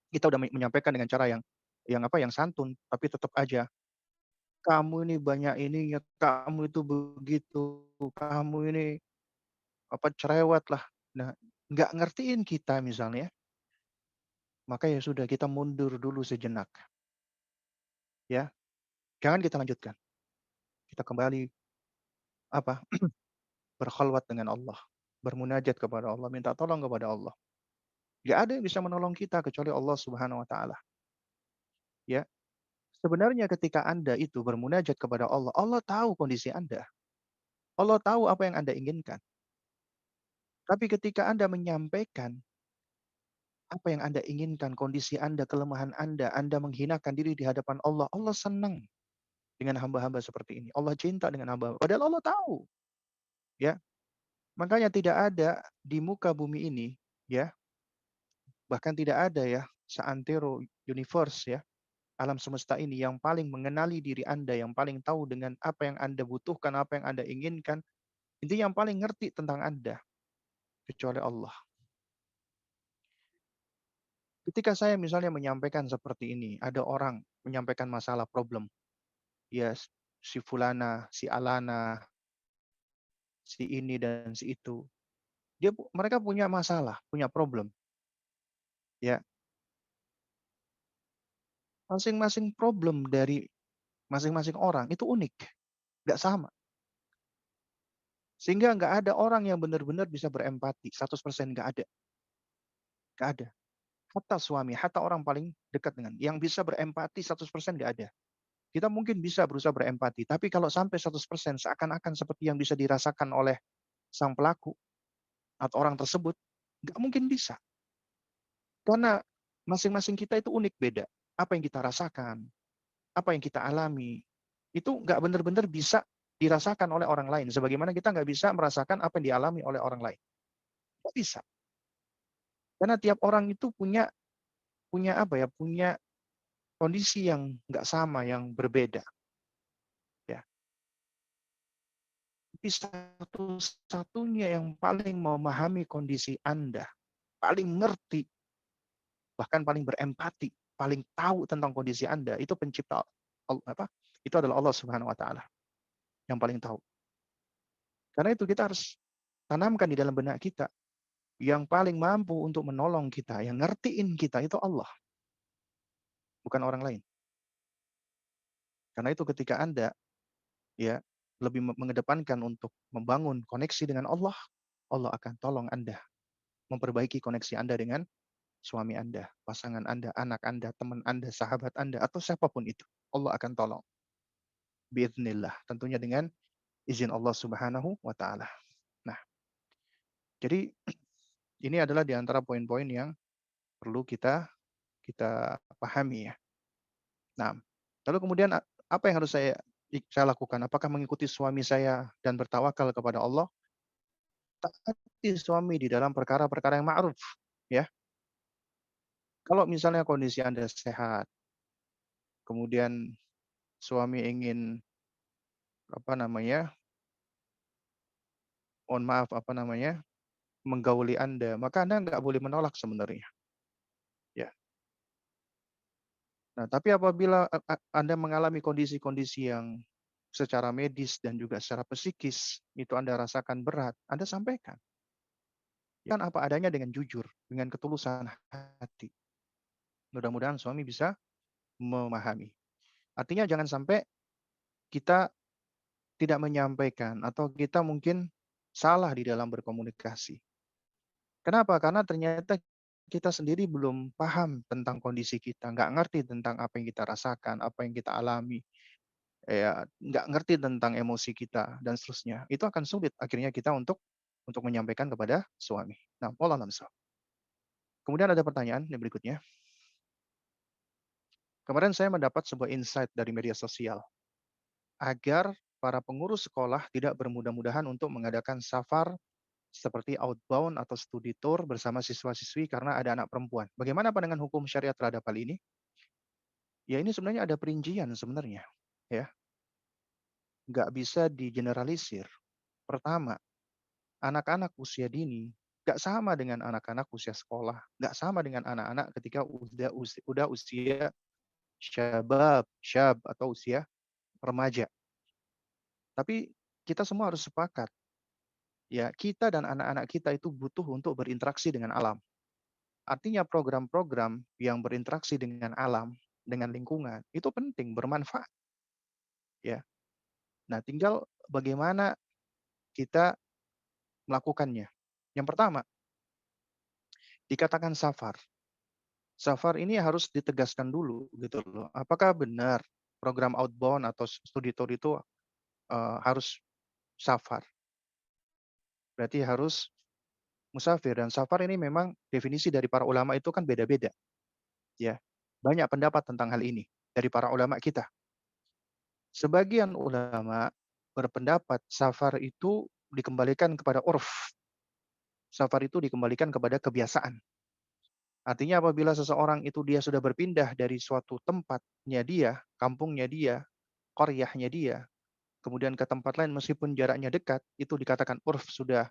Kita udah menyampaikan dengan cara yang apa, yang santun, tapi tetap aja, "Kamu ini banyak ininya, kamu itu begitu, kamu ini apa, cerewet lah." Nah, nggak ngertiin kita misalnya, maka ya sudah kita mundur dulu sejenak, ya. Jangan kita lanjutkan. Kita kembali apa, berkhalwat dengan Allah, bermunajat kepada Allah, minta tolong kepada Allah. Nggak ada yang bisa menolong kita kecuali Allah Subhanahu wa taala, ya. Sebenarnya ketika Anda itu bermunajat kepada Allah, Allah tahu kondisi Anda. Allah tahu apa yang Anda inginkan. Tapi ketika Anda menyampaikan apa yang Anda inginkan, kondisi Anda, kelemahan Anda menghinakan diri di hadapan Allah, Allah senang dengan hamba-hamba seperti ini. Allah cinta dengan hamba, padahal Allah tahu, ya. Makanya tidak ada di muka bumi ini, ya, bahkan tidak ada ya, seantero universe ya, alam semesta ini yang paling mengenali diri Anda, yang paling tahu dengan apa yang Anda butuhkan, apa yang Anda inginkan, intinya yang paling ngerti tentang Anda, kecuali Allah. Ketika saya misalnya menyampaikan seperti ini, ada orang menyampaikan masalah problem, ya si fulana, si alana, si ini dan si itu. Mereka punya masalah, punya problem, ya. Masing-masing problem dari masing-masing orang itu unik, nggak sama. Sehingga nggak ada orang yang benar-benar bisa berempati 100% nggak ada, nggak ada. Hatta suami, hatta orang paling dekat dengan yang bisa berempati 100% nggak ada. Kita mungkin bisa berusaha berempati, tapi kalau sampai 100% seakan-akan seperti yang bisa dirasakan oleh sang pelaku atau orang tersebut, nggak mungkin bisa. Karena masing-masing kita itu unik beda. Apa yang kita rasakan, apa yang kita alami, itu nggak benar-benar bisa dirasakan oleh orang lain. Sebagaimana kita nggak bisa merasakan apa yang dialami oleh orang lain. Nggak bisa. Karena tiap orang itu punya punya apa ya, punya kondisi yang nggak sama, yang berbeda, ya. Tapi satu-satunya yang paling memahami kondisi Anda, paling ngerti, bahkan paling berempati, paling tahu tentang kondisi Anda, itu pencipta apa, itu adalah Allah Subhanahu wa taala, yang paling tahu. Karena itu kita harus tanamkan di dalam benak kita, yang paling mampu untuk menolong kita, yang ngertiin kita itu Allah, bukan orang lain. Karena itu ketika Anda, ya, lebih mengedepankan untuk membangun koneksi dengan Allah, Allah akan tolong Anda memperbaiki koneksi Anda dengan suami Anda, pasangan Anda, anak Anda, teman Anda, sahabat Anda, atau siapapun itu. Allah akan tolong. Biidznillah. Tentunya dengan izin Allah Subhanahu wa taala. Nah, jadi ini adalah di antara poin-poin yang perlu kita kita pahami ya. Nah, lalu kemudian apa yang harus saya lakukan? Apakah mengikuti suami saya dan bertawakal kepada Allah? Taati suami di dalam perkara-perkara yang ma'ruf, ya. Kalau misalnya kondisi Anda sehat, kemudian suami ingin, apa namanya, mohon maaf, apa namanya, menggauli Anda, maka Anda nggak boleh menolak sebenarnya, ya. Nah, tapi apabila Anda mengalami kondisi-kondisi yang secara medis dan juga secara psikis, itu Anda rasakan berat, Anda sampaikan. Kan apa adanya dengan jujur, dengan ketulusan hati. Mudah-mudahan suami bisa memahami. Artinya jangan sampai kita tidak menyampaikan atau kita mungkin salah di dalam berkomunikasi. Kenapa? Karena ternyata kita sendiri belum paham tentang kondisi kita, nggak ngerti tentang apa yang kita rasakan, apa yang kita alami, ya, nggak ngerti tentang emosi kita dan seterusnya. Itu akan sulit akhirnya kita untuk menyampaikan kepada suami. Nah, wallahu a'lam. Kemudian ada pertanyaan yang berikutnya. Kemarin saya mendapat sebuah insight dari media sosial, agar para pengurus sekolah tidak bermudah-mudahan untuk mengadakan safar seperti outbound atau studi tour bersama siswa-siswi karena ada anak perempuan. Bagaimana pandangan hukum syariat terhadap hal ini? Ya ini sebenarnya ada perincian sebenarnya, ya. Nggak bisa digeneralisir. Pertama, anak-anak usia dini nggak sama dengan anak-anak usia sekolah, nggak sama dengan anak-anak ketika udah usia syab atau usia remaja. Tapi kita semua harus sepakat, ya kita dan anak-anak kita itu butuh untuk berinteraksi dengan alam. Artinya program-program yang berinteraksi dengan alam, dengan lingkungan, itu penting, bermanfaat, ya. Nah, tinggal bagaimana kita melakukannya. Yang pertama, dikatakan safar. Safar ini harus ditegaskan dulu gitu loh. Apakah benar program outbound atau studi tour itu harus safar? Berarti harus musafir dan safar ini memang definisi dari para ulama itu kan beda-beda, ya. Banyak pendapat tentang hal ini dari para ulama kita. Sebagian ulama berpendapat safar itu dikembalikan kepada urf. Safar itu dikembalikan kepada kebiasaan. Artinya apabila seseorang itu dia sudah berpindah dari suatu tempatnya dia, kampungnya dia, qaryahnya dia, kemudian ke tempat lain meskipun jaraknya dekat, itu dikatakan urf sudah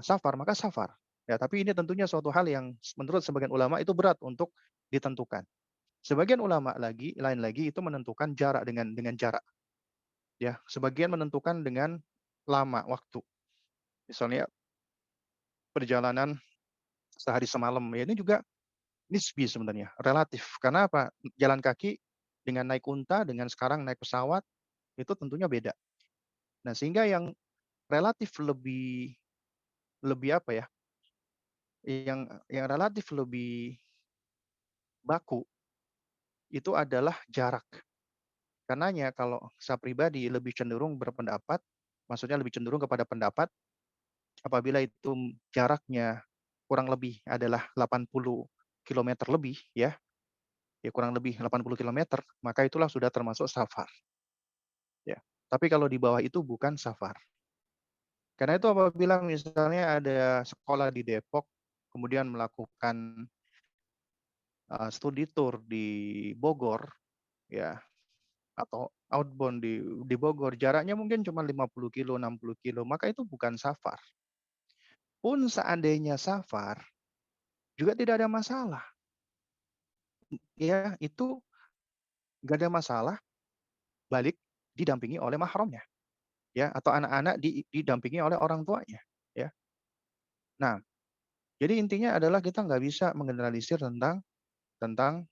safar, maka safar. Ya, tapi ini tentunya suatu hal yang menurut sebagian ulama itu berat untuk ditentukan. Sebagian ulama lain lagi itu menentukan jarak dengan jarak. Ya, sebagian menentukan dengan lama waktu. Misalnya perjalanan sehari semalam, ya ini juga nisbi sebenarnya, relatif. Karena apa? Jalan kaki dengan naik unta, dengan sekarang naik pesawat, itu tentunya beda. Nah, sehingga yang relatif lebih lebih apa ya, yang relatif lebih baku, itu adalah jarak. Karenanya kalau saya pribadi lebih cenderung berpendapat, maksudnya lebih cenderung kepada pendapat, apabila itu jaraknya kurang lebih adalah 80 kilometer lebih ya, ya kurang lebih 80 kilometer, maka itulah sudah termasuk safar, ya. Tapi kalau di bawah itu bukan safar. Karena itu apabila misalnya ada sekolah di Depok, kemudian melakukan, studi tour di Bogor, ya, atau outbound di Bogor, jaraknya mungkin cuma 50 kilo, 60 kilo, maka itu bukan safar. Pun seandainya safar, juga tidak ada masalah, ya, itu nggak ada masalah, balik didampingi oleh mahramnya, ya, atau anak-anak didampingi oleh orang tuanya, ya. Nah, jadi intinya adalah kita nggak bisa menggeneralisir tentang tentang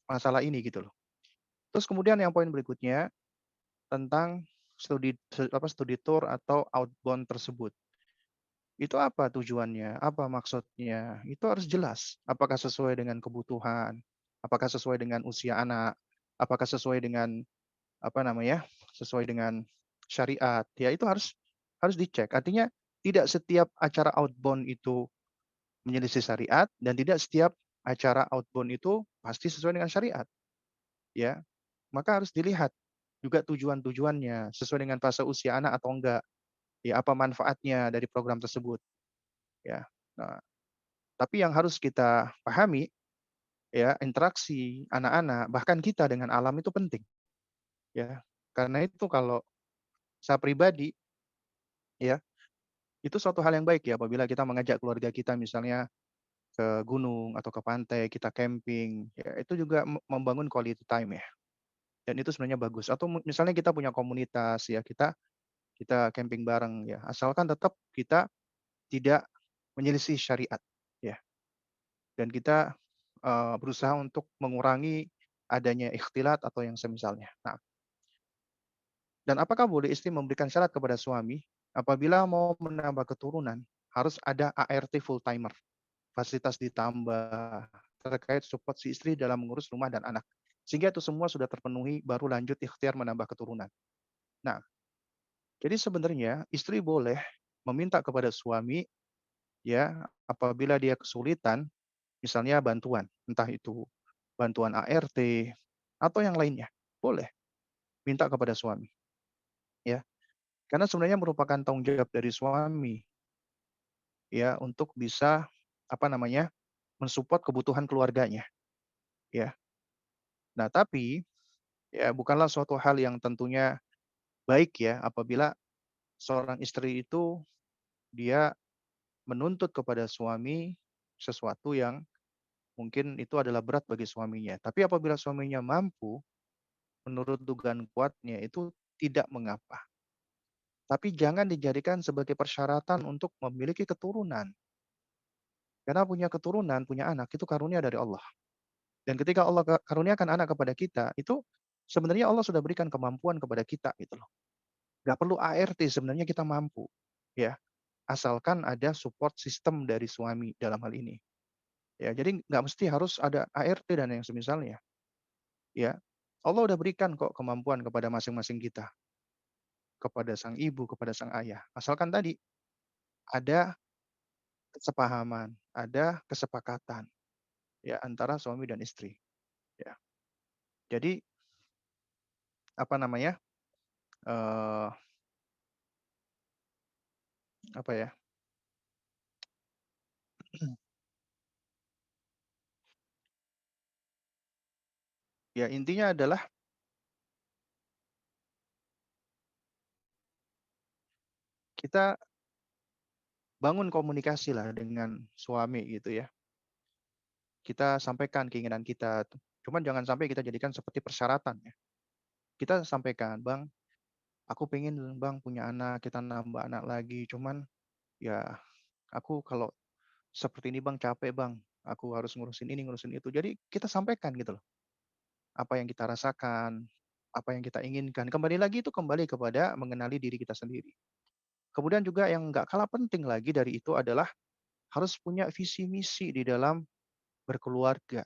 masalah ini gitu loh. Terus kemudian yang poin berikutnya tentang studi tour atau outbound tersebut. Itu apa tujuannya? Apa maksudnya? Itu harus jelas. Apakah sesuai dengan kebutuhan? Apakah sesuai dengan usia anak? Apakah sesuai dengan apa namanya? Sesuai dengan syariat? Ya itu harus harus dicek. Artinya tidak setiap acara outbound itu menyelisih syariat dan tidak setiap acara outbound itu pasti sesuai dengan syariat, ya. Maka harus dilihat juga tujuan-tujuannya, sesuai dengan fase usia anak atau enggak, ya apa manfaatnya dari program tersebut, ya. Nah, tapi yang harus kita pahami, ya interaksi anak-anak, bahkan kita dengan alam itu penting, ya. Karena itu kalau saya pribadi, ya, itu suatu hal yang baik ya apabila kita mengajak keluarga kita misalnya ke gunung atau ke pantai, kita camping, ya itu juga membangun quality time ya, dan itu sebenarnya bagus. Atau misalnya kita punya komunitas ya, kita kita camping bareng ya, asalkan tetap kita tidak menyelisih syariat ya, dan kita, berusaha untuk mengurangi adanya ikhtilat atau yang semisalnya. Nah, dan apakah boleh istri memberikan syarat kepada suami apabila mau menambah keturunan, harus ada ART full timer, fasilitas ditambah, terkait support si istri dalam mengurus rumah dan anak. Sehingga itu semua sudah terpenuhi baru lanjut ikhtiar menambah keturunan. Nah, jadi sebenarnya istri boleh meminta kepada suami ya, apabila dia kesulitan, misalnya bantuan, entah itu bantuan ART atau yang lainnya, boleh minta kepada suami. ya. Karena sebenarnya merupakan tanggung jawab dari suami ya untuk bisa, apa namanya, mensupport kebutuhan keluarganya, ya. Nah tapi, ya bukanlah suatu hal yang tentunya baik ya apabila seorang istri itu dia menuntut kepada suami sesuatu yang mungkin itu adalah berat bagi suaminya. Tapi apabila suaminya mampu, menurut dugaan kuatnya itu tidak mengapa. Tapi jangan dijadikan sebagai persyaratan untuk memiliki keturunan. Karena punya keturunan, punya anak itu karunia dari Allah. Dan ketika Allah karuniakan anak kepada kita, itu sebenarnya Allah sudah berikan kemampuan kepada kita gitu loh. Nggak perlu ART sebenarnya kita mampu. Ya, asalkan ada support sistem dari suami dalam hal ini. Ya, jadi nggak mesti harus ada ART dan yang semisalnya. Ya, Allah udah berikan kok kemampuan kepada masing-masing kita, kepada sang ibu, kepada sang ayah. Asalkan tadi ada kesepahaman, ada kesepakatan ya antara suami dan istri. Ya. Jadi apa namanya? eh Apa ya? Ya intinya adalah kita bangun komunikasi lah dengan suami gitu ya. Kita sampaikan keinginan kita. Cuman jangan sampai kita jadikan seperti persyaratan ya. Kita sampaikan, "Bang, aku pengen Bang punya anak, kita nambah anak lagi. Cuman ya aku kalau seperti ini Bang capek Bang. Aku harus ngurusin ini, ngurusin itu." Jadi kita sampaikan gitu loh. Apa yang kita rasakan, apa yang kita inginkan. Kembali lagi itu kembali kepada mengenali diri kita sendiri. Kemudian juga yang nggak kalah penting lagi dari itu adalah harus punya visi misi di dalam berkeluarga,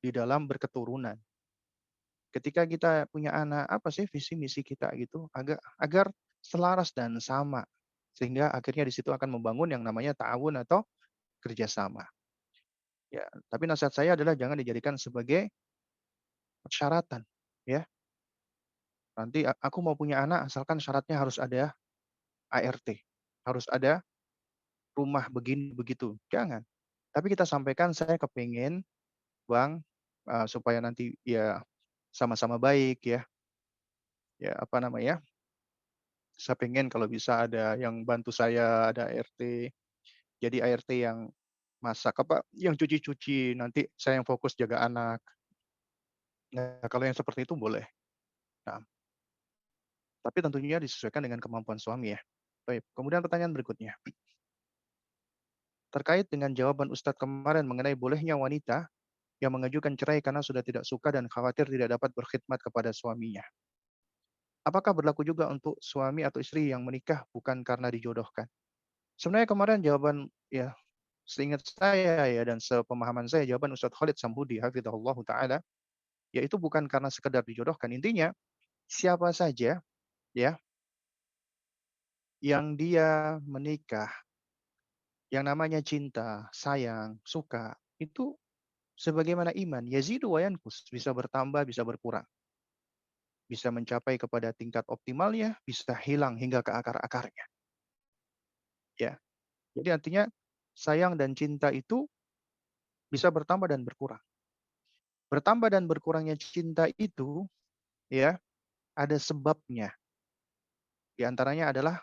di dalam berketurunan. Ketika kita punya anak, apa sih visi misi kita gitu, agar selaras dan sama. Sehingga akhirnya di situ akan membangun yang namanya ta'awun atau kerjasama. Ya, tapi nasihat saya adalah jangan dijadikan sebagai persyaratan, ya. Nanti aku mau punya anak asalkan syaratnya harus ada ART, harus ada rumah begini begitu, jangan. Tapi kita sampaikan saya kepingin Bang, supaya nanti ya sama-sama baik ya, ya apa namanya, saya pengen kalau bisa ada yang bantu saya, ada ART. Jadi ART yang masak apa, yang cuci-cuci, nanti saya yang fokus jaga anak. Nah, kalau yang seperti itu boleh. Nah, tapi tentunya disesuaikan dengan kemampuan suami ya. Baik, kemudian pertanyaan berikutnya, terkait dengan jawaban Ustadz kemarin mengenai bolehnya wanita yang mengajukan cerai karena sudah tidak suka dan khawatir tidak dapat berkhidmat kepada suaminya. Apakah berlaku juga untuk suami atau istri yang menikah bukan karena dijodohkan? Sebenarnya kemarin jawaban ya seingat saya ya dan sepemahaman saya jawaban Ustadz Khalid Sambudi hafizahullah taala yaitu bukan karena sekedar dijodohkan. Intinya siapa saja ya yang dia menikah, yang namanya cinta, sayang, suka, itu sebagaimana iman, yazidu wa yanqus, bisa bertambah, bisa berkurang. Bisa mencapai kepada tingkat optimalnya, bisa hilang hingga ke akar-akarnya. Ya. Jadi artinya sayang dan cinta itu bisa bertambah dan berkurang. Bertambah dan berkurangnya cinta itu ya ada sebabnya. Di antaranya adalah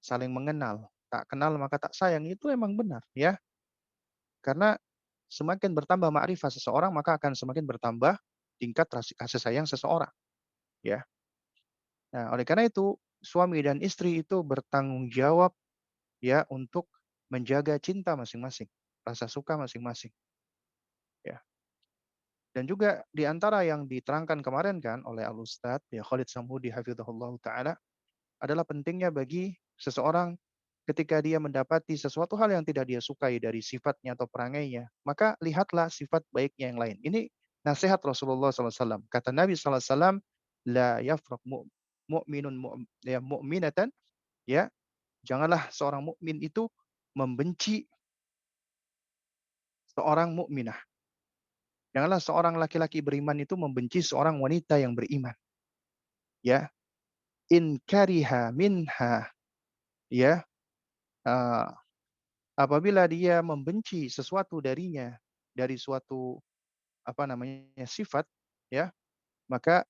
saling mengenal. Tak kenal maka tak sayang itu emang benar ya. Karena semakin bertambah ma'rifah seseorang maka akan semakin bertambah tingkat kasih sayang seseorang ya. Nah, oleh karena itu suami dan istri itu bertanggung jawab ya untuk menjaga cinta masing-masing, rasa suka masing-masing ya. Dan juga di antara yang diterangkan kemarin kan oleh Al-Ustadz ya Khalid Samhudi hafizahullah taala adalah pentingnya bagi seseorang ketika dia mendapati sesuatu hal yang tidak dia sukai dari sifatnya atau perangainya, maka lihatlah sifat baiknya yang lain. Ini nasihat Rasulullah SAW. Kata Nabi SAW, la yafraq mu'minun ya, mu'minatan, ya, janganlah seorang mukmin itu membenci seorang mukminah. Janganlah seorang laki-laki beriman itu membenci seorang wanita yang beriman. Ya, in kariha minha, ya, eee, apabila dia membenci sesuatu darinya, dari suatu, apa namanya, sifat, ya, maka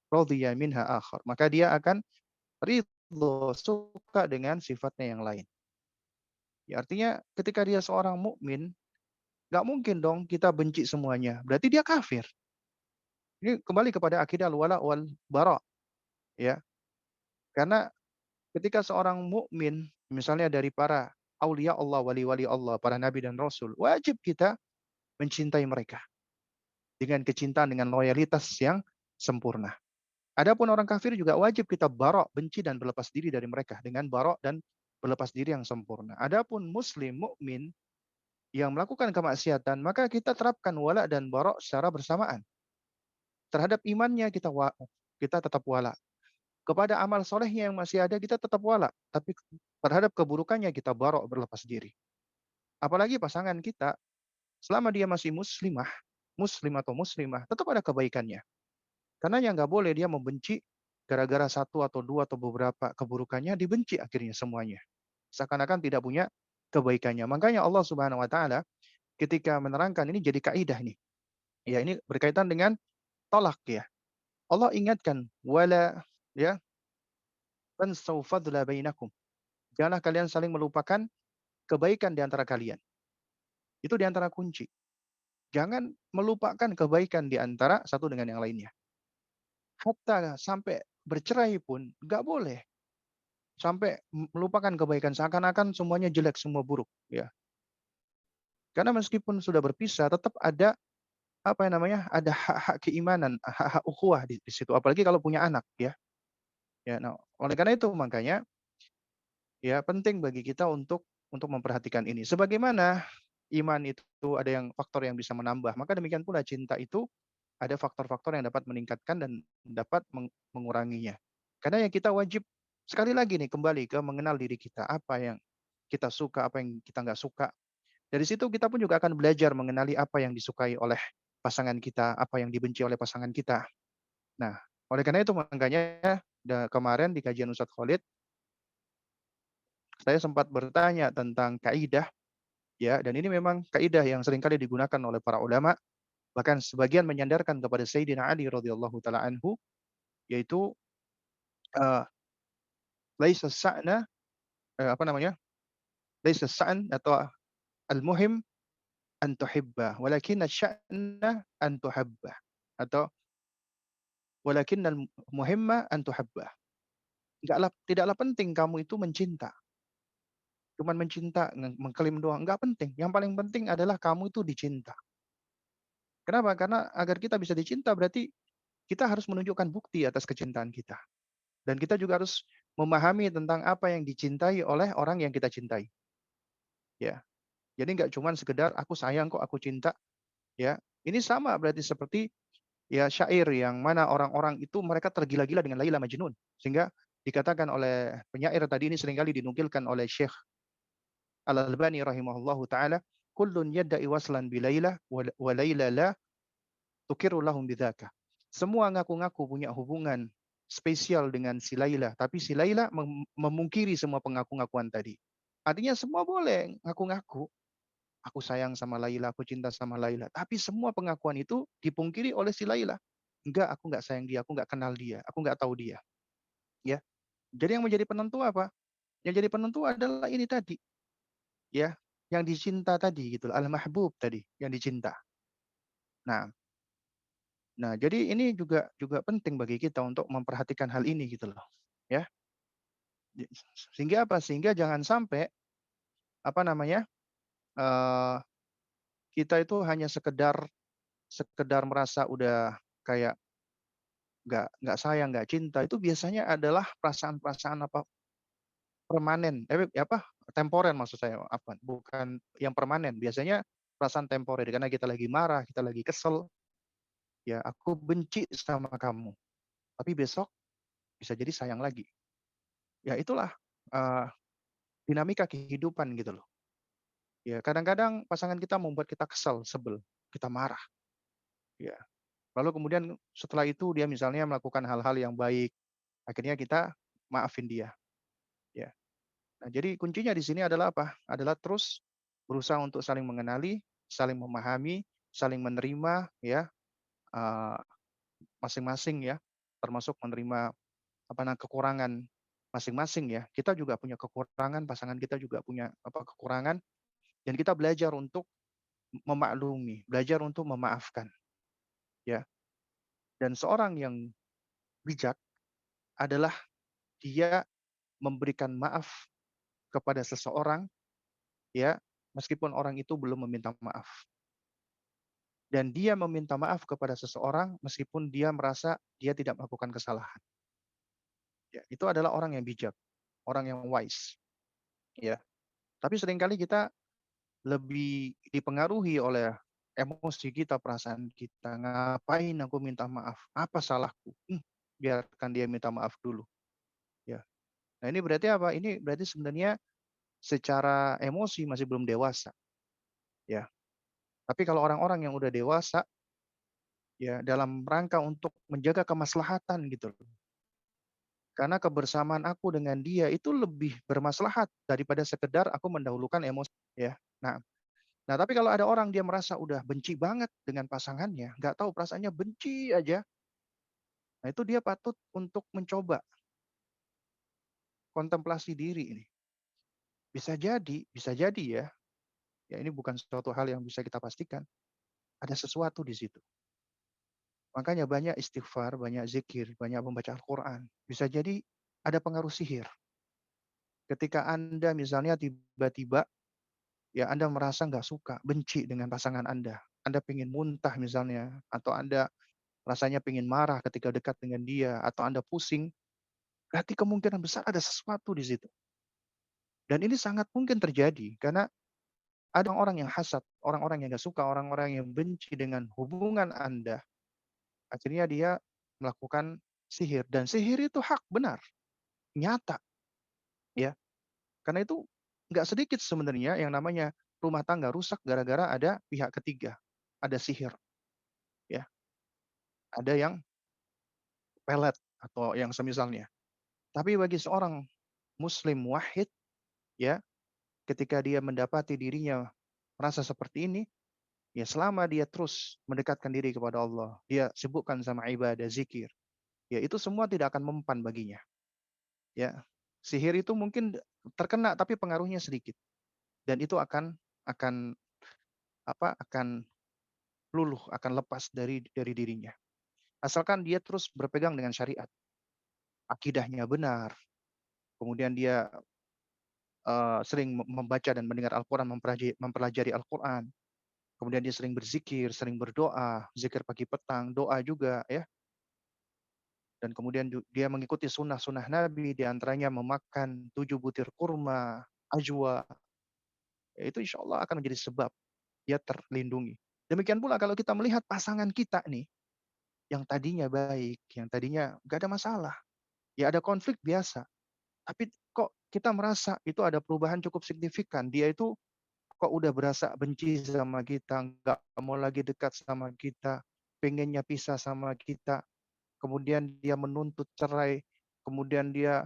radhiya minha akhar, maka dia akan ridho, suka dengan sifatnya yang lain. Ya artinya ketika dia seorang mukmin, nggak mungkin dong kita benci semuanya, berarti dia kafir. Ini kembali kepada akidah al-wala wal bara, ya. Karena ketika seorang mukmin, misalnya dari para aulia Allah, wali-wali Allah, para nabi dan rasul, wajib kita mencintai mereka dengan kecintaan, dengan loyalitas yang sempurna. Adapun orang kafir juga wajib kita barok, benci dan berlepas diri dari mereka dengan barok dan berlepas diri yang sempurna. Adapun muslim mukmin yang melakukan kemaksiatan, maka kita terapkan wala dan barok secara bersamaan. Terhadap imannya kita tetap wala. Kepada amal solehnya yang masih ada kita tetap wala. Tapi terhadap keburukannya kita barok, berlepas diri. Apalagi pasangan kita, selama dia masih muslim atau muslimah, tetap ada kebaikannya. Karena yang nggak boleh dia membenci gara-gara satu atau dua atau beberapa keburukannya, dibenci akhirnya semuanya. Seakan-akan tidak punya kebaikannya. Makanya Allah Subhanahu wa taala ketika menerangkan ini jadi kaidah nih. Ya, ini berkaitan dengan tolak ya. Allah ingatkan wala, ya, tansau fadla bainakum. Janganlah kalian saling melupakan kebaikan di antara kalian. Itu di antara kunci. Jangan melupakan kebaikan di antara satu dengan yang lainnya. Hatta sampai bercerai pun nggak boleh. Sampai melupakan kebaikan, seakan-akan semuanya jelek, semua buruk, ya. Karena meskipun sudah berpisah, tetap ada, apa yang namanya, ada hak-hak keimanan, hak-hak ukhuwah di situ, apalagi kalau punya anak, ya. Ya, nah, oleh karena itu makanya, ya penting bagi kita untuk memperhatikan ini. Sebagaimana iman itu ada yang faktor yang bisa menambah, maka demikian pula cinta itu ada faktor-faktor yang dapat meningkatkan dan dapat menguranginya. Karena yang kita wajib sekali lagi nih kembali ke mengenal diri kita, apa yang kita suka, apa yang kita nggak suka. Dari situ kita pun juga akan belajar mengenali apa yang disukai oleh pasangan kita, apa yang dibenci oleh pasangan kita. Nah, oleh karena itu makanya kemarin di kajian Ustadz Khalid, saya sempat bertanya tentang kaidah, ya, dan ini memang kaidah yang seringkali digunakan oleh para ulama, bahkan sebagian menyandarkan kepada Sayyidina Ali radhiyallahu taala anhu, yaitu eh, laisa sa'na, apa namanya? Laisa sa'an atau al-muhim an tuhibba, walakin asy-sya'na an tuhabba. Atau walakinnal muhimma an tuhabba. Tidaklah penting kamu itu mencinta. Cuman mencinta, mengklaim doang, enggak penting. Yang paling penting adalah kamu itu dicinta. Kenapa? Karena agar kita bisa dicinta berarti kita harus menunjukkan bukti atas kecintaan kita. Dan kita juga harus memahami tentang apa yang dicintai oleh orang yang kita cintai. Ya. Jadi nggak cuman sekedar aku sayang kok, aku cinta, ya. Ini sama berarti seperti ya syair yang mana orang-orang itu mereka tergila-gila dengan Laila Majnun. Sehingga dikatakan oleh penyair tadi ini seringkali dinukilkan oleh Syekh Al-Albani rahimahullahu taala, kullun yadda'i waslan bi Laila wa Laila la tukiru lahum bidzaka. Semua ngaku-ngaku punya hubungan spesial dengan si Laila, tapi si Laila memungkiri semua pengaku-ngakuan tadi. Artinya semua boleh ngaku-ngaku, aku sayang sama Laila, aku cinta sama Laila. Tapi semua pengakuan itu dipungkiri oleh si Laila. Enggak, aku enggak sayang dia, aku enggak kenal dia, aku enggak tahu dia. Ya. Jadi yang menjadi penentu apa? Yang jadi penentu adalah ini tadi, ya, yang dicinta tadi gitu, al-mahbub tadi, yang dicinta. Nah, nah jadi ini juga juga penting bagi kita untuk memperhatikan hal ini gitu loh, ya. Sehingga apa? Sehingga jangan sampai apa namanya? eh, kita itu hanya sekedar sekedar merasa udah kayak nggak sayang, nggak cinta, itu biasanya adalah perasaan-perasaan apa, permanen, apa, temporer maksud saya, apa, bukan yang permanen. Biasanya perasaan temporer karena kita lagi marah, kita lagi kesel, ya aku benci sama kamu, tapi besok bisa jadi sayang lagi. Ya itulah, eee, dinamika kehidupan gitu loh. Ya kadang-kadang pasangan kita membuat kita kesel, sebel, kita marah, ya. Lalu kemudian setelah itu dia misalnya melakukan hal-hal yang baik, Akhirnya kita maafin dia, ya. Nah, jadi kuncinya di sini adalah apa? Adalah terus berusaha untuk saling mengenali, saling memahami, saling menerima ya, eee, masing-masing ya, termasuk menerima kekurangan masing-masing ya. Kita juga punya kekurangan, pasangan kita juga punya kekurangan dan kita belajar untuk memaklumi, belajar untuk memaafkan ya. Dan seorang yang bijak adalah dia memberikan maaf kepada seseorang ya, meskipun orang itu belum meminta maaf. Dan dia meminta maaf kepada seseorang meskipun dia merasa dia tidak melakukan kesalahan. Ya, itu adalah orang yang bijak, orang yang wise, ya. Tapi seringkali kita lebih dipengaruhi oleh emosi kita, perasaan kita. Ngapain aku minta maaf? Apa salahku? Biarkan dia minta maaf dulu, ya. Nah, ini berarti apa? Ini berarti sebenarnya secara emosi masih belum dewasa, ya. Tapi kalau orang-orang yang udah dewasa, ya dalam rangka untuk menjaga kemaslahatan gitu loh. Karena kebersamaan aku dengan dia itu lebih bermaslahat daripada sekedar aku mendahulukan emosi, ya. Nah nah tapi kalau ada orang dia merasa udah benci banget dengan pasangannya, nggak tahu perasaannya benci aja, nah itu dia patut untuk mencoba kontemplasi diri ini. Bisa jadi ya, ya ini bukan suatu hal yang bisa kita pastikan, ada sesuatu di situ. Makanya banyak istighfar, banyak zikir, banyak membaca Al-Quran. Bisa jadi ada pengaruh sihir. Ketika Anda misalnya tiba-tiba ya Anda merasa nggak suka, benci dengan pasangan Anda. Anda pengen muntah misalnya, atau Anda rasanya pengen marah ketika dekat dengan dia, atau Anda pusing, berarti kemungkinan besar ada sesuatu di situ. Dan ini sangat mungkin terjadi karena ada orang yang hasad, orang-orang yang nggak suka, orang-orang yang benci dengan hubungan Anda. Akhirnya dia melakukan sihir dan sihir itu hak benar, nyata ya. Karena itu nggak sedikit sebenarnya yang namanya rumah tangga rusak gara-gara ada pihak ketiga, ada sihir ya, ada yang pelet atau yang semisalnya. Tapi bagi seorang muslim wahid ya, ketika dia mendapati dirinya merasa seperti ini, ya selama dia terus mendekatkan diri kepada Allah, dia sibukkan sama ibadah, zikir, ya itu semua tidak akan mempan baginya. Ya. Sihir itu mungkin terkena tapi pengaruhnya sedikit dan itu akan akan luluh, akan lepas dari dirinya. Asalkan dia terus berpegang dengan syariat, akidahnya benar, kemudian dia sering membaca dan mendengar Al-Quran, mempelajari Al-Quran, kemudian dia sering berzikir, sering berdoa, zikir pagi petang, doa juga ya, dan kemudian dia mengikuti sunnah-sunnah Nabi, di antaranya memakan 7 butir kurma, ajwa, ya itu insya Allah akan menjadi sebab dia terlindungi. Demikian pula kalau kita melihat pasangan kita nih, yang tadinya baik, yang tadinya nggak ada masalah, ya ada konflik biasa, tapi kok kita merasa itu ada perubahan cukup signifikan. Dia itu kok udah berasa benci sama kita, nggak mau lagi dekat sama kita, pengennya pisah sama kita, kemudian dia menuntut cerai, kemudian dia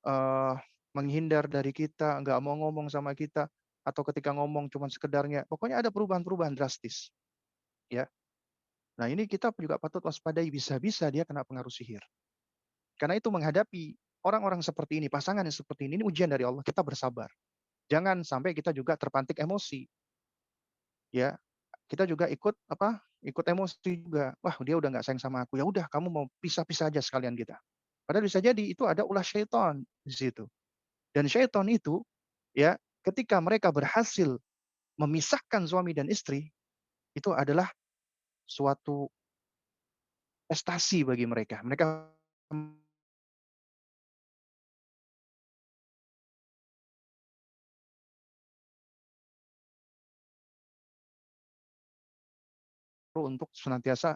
eh, menghindar dari kita, nggak mau ngomong sama kita, atau ketika ngomong cuma sekedarnya, pokoknya ada perubahan-perubahan drastis, ya. Nah ini kita juga patut waspadai, bisa-bisa dia kena pengaruh sihir. Karena itu menghadapi orang-orang seperti ini, pasangan yang seperti ini ujian dari Allah, kita bersabar. Jangan sampai kita juga terpantik emosi, ya. Kita juga ikut emosi juga. Wah, dia udah nggak sayang sama aku. Ya udah, kamu mau pisah-pisah aja sekalian kita. Padahal bisa jadi itu ada ulah syaitan di situ. Dan syaitan itu, ya, ketika mereka berhasil memisahkan suami dan istri, itu adalah suatu prestasi bagi mereka. Mereka perlu untuk senantiasa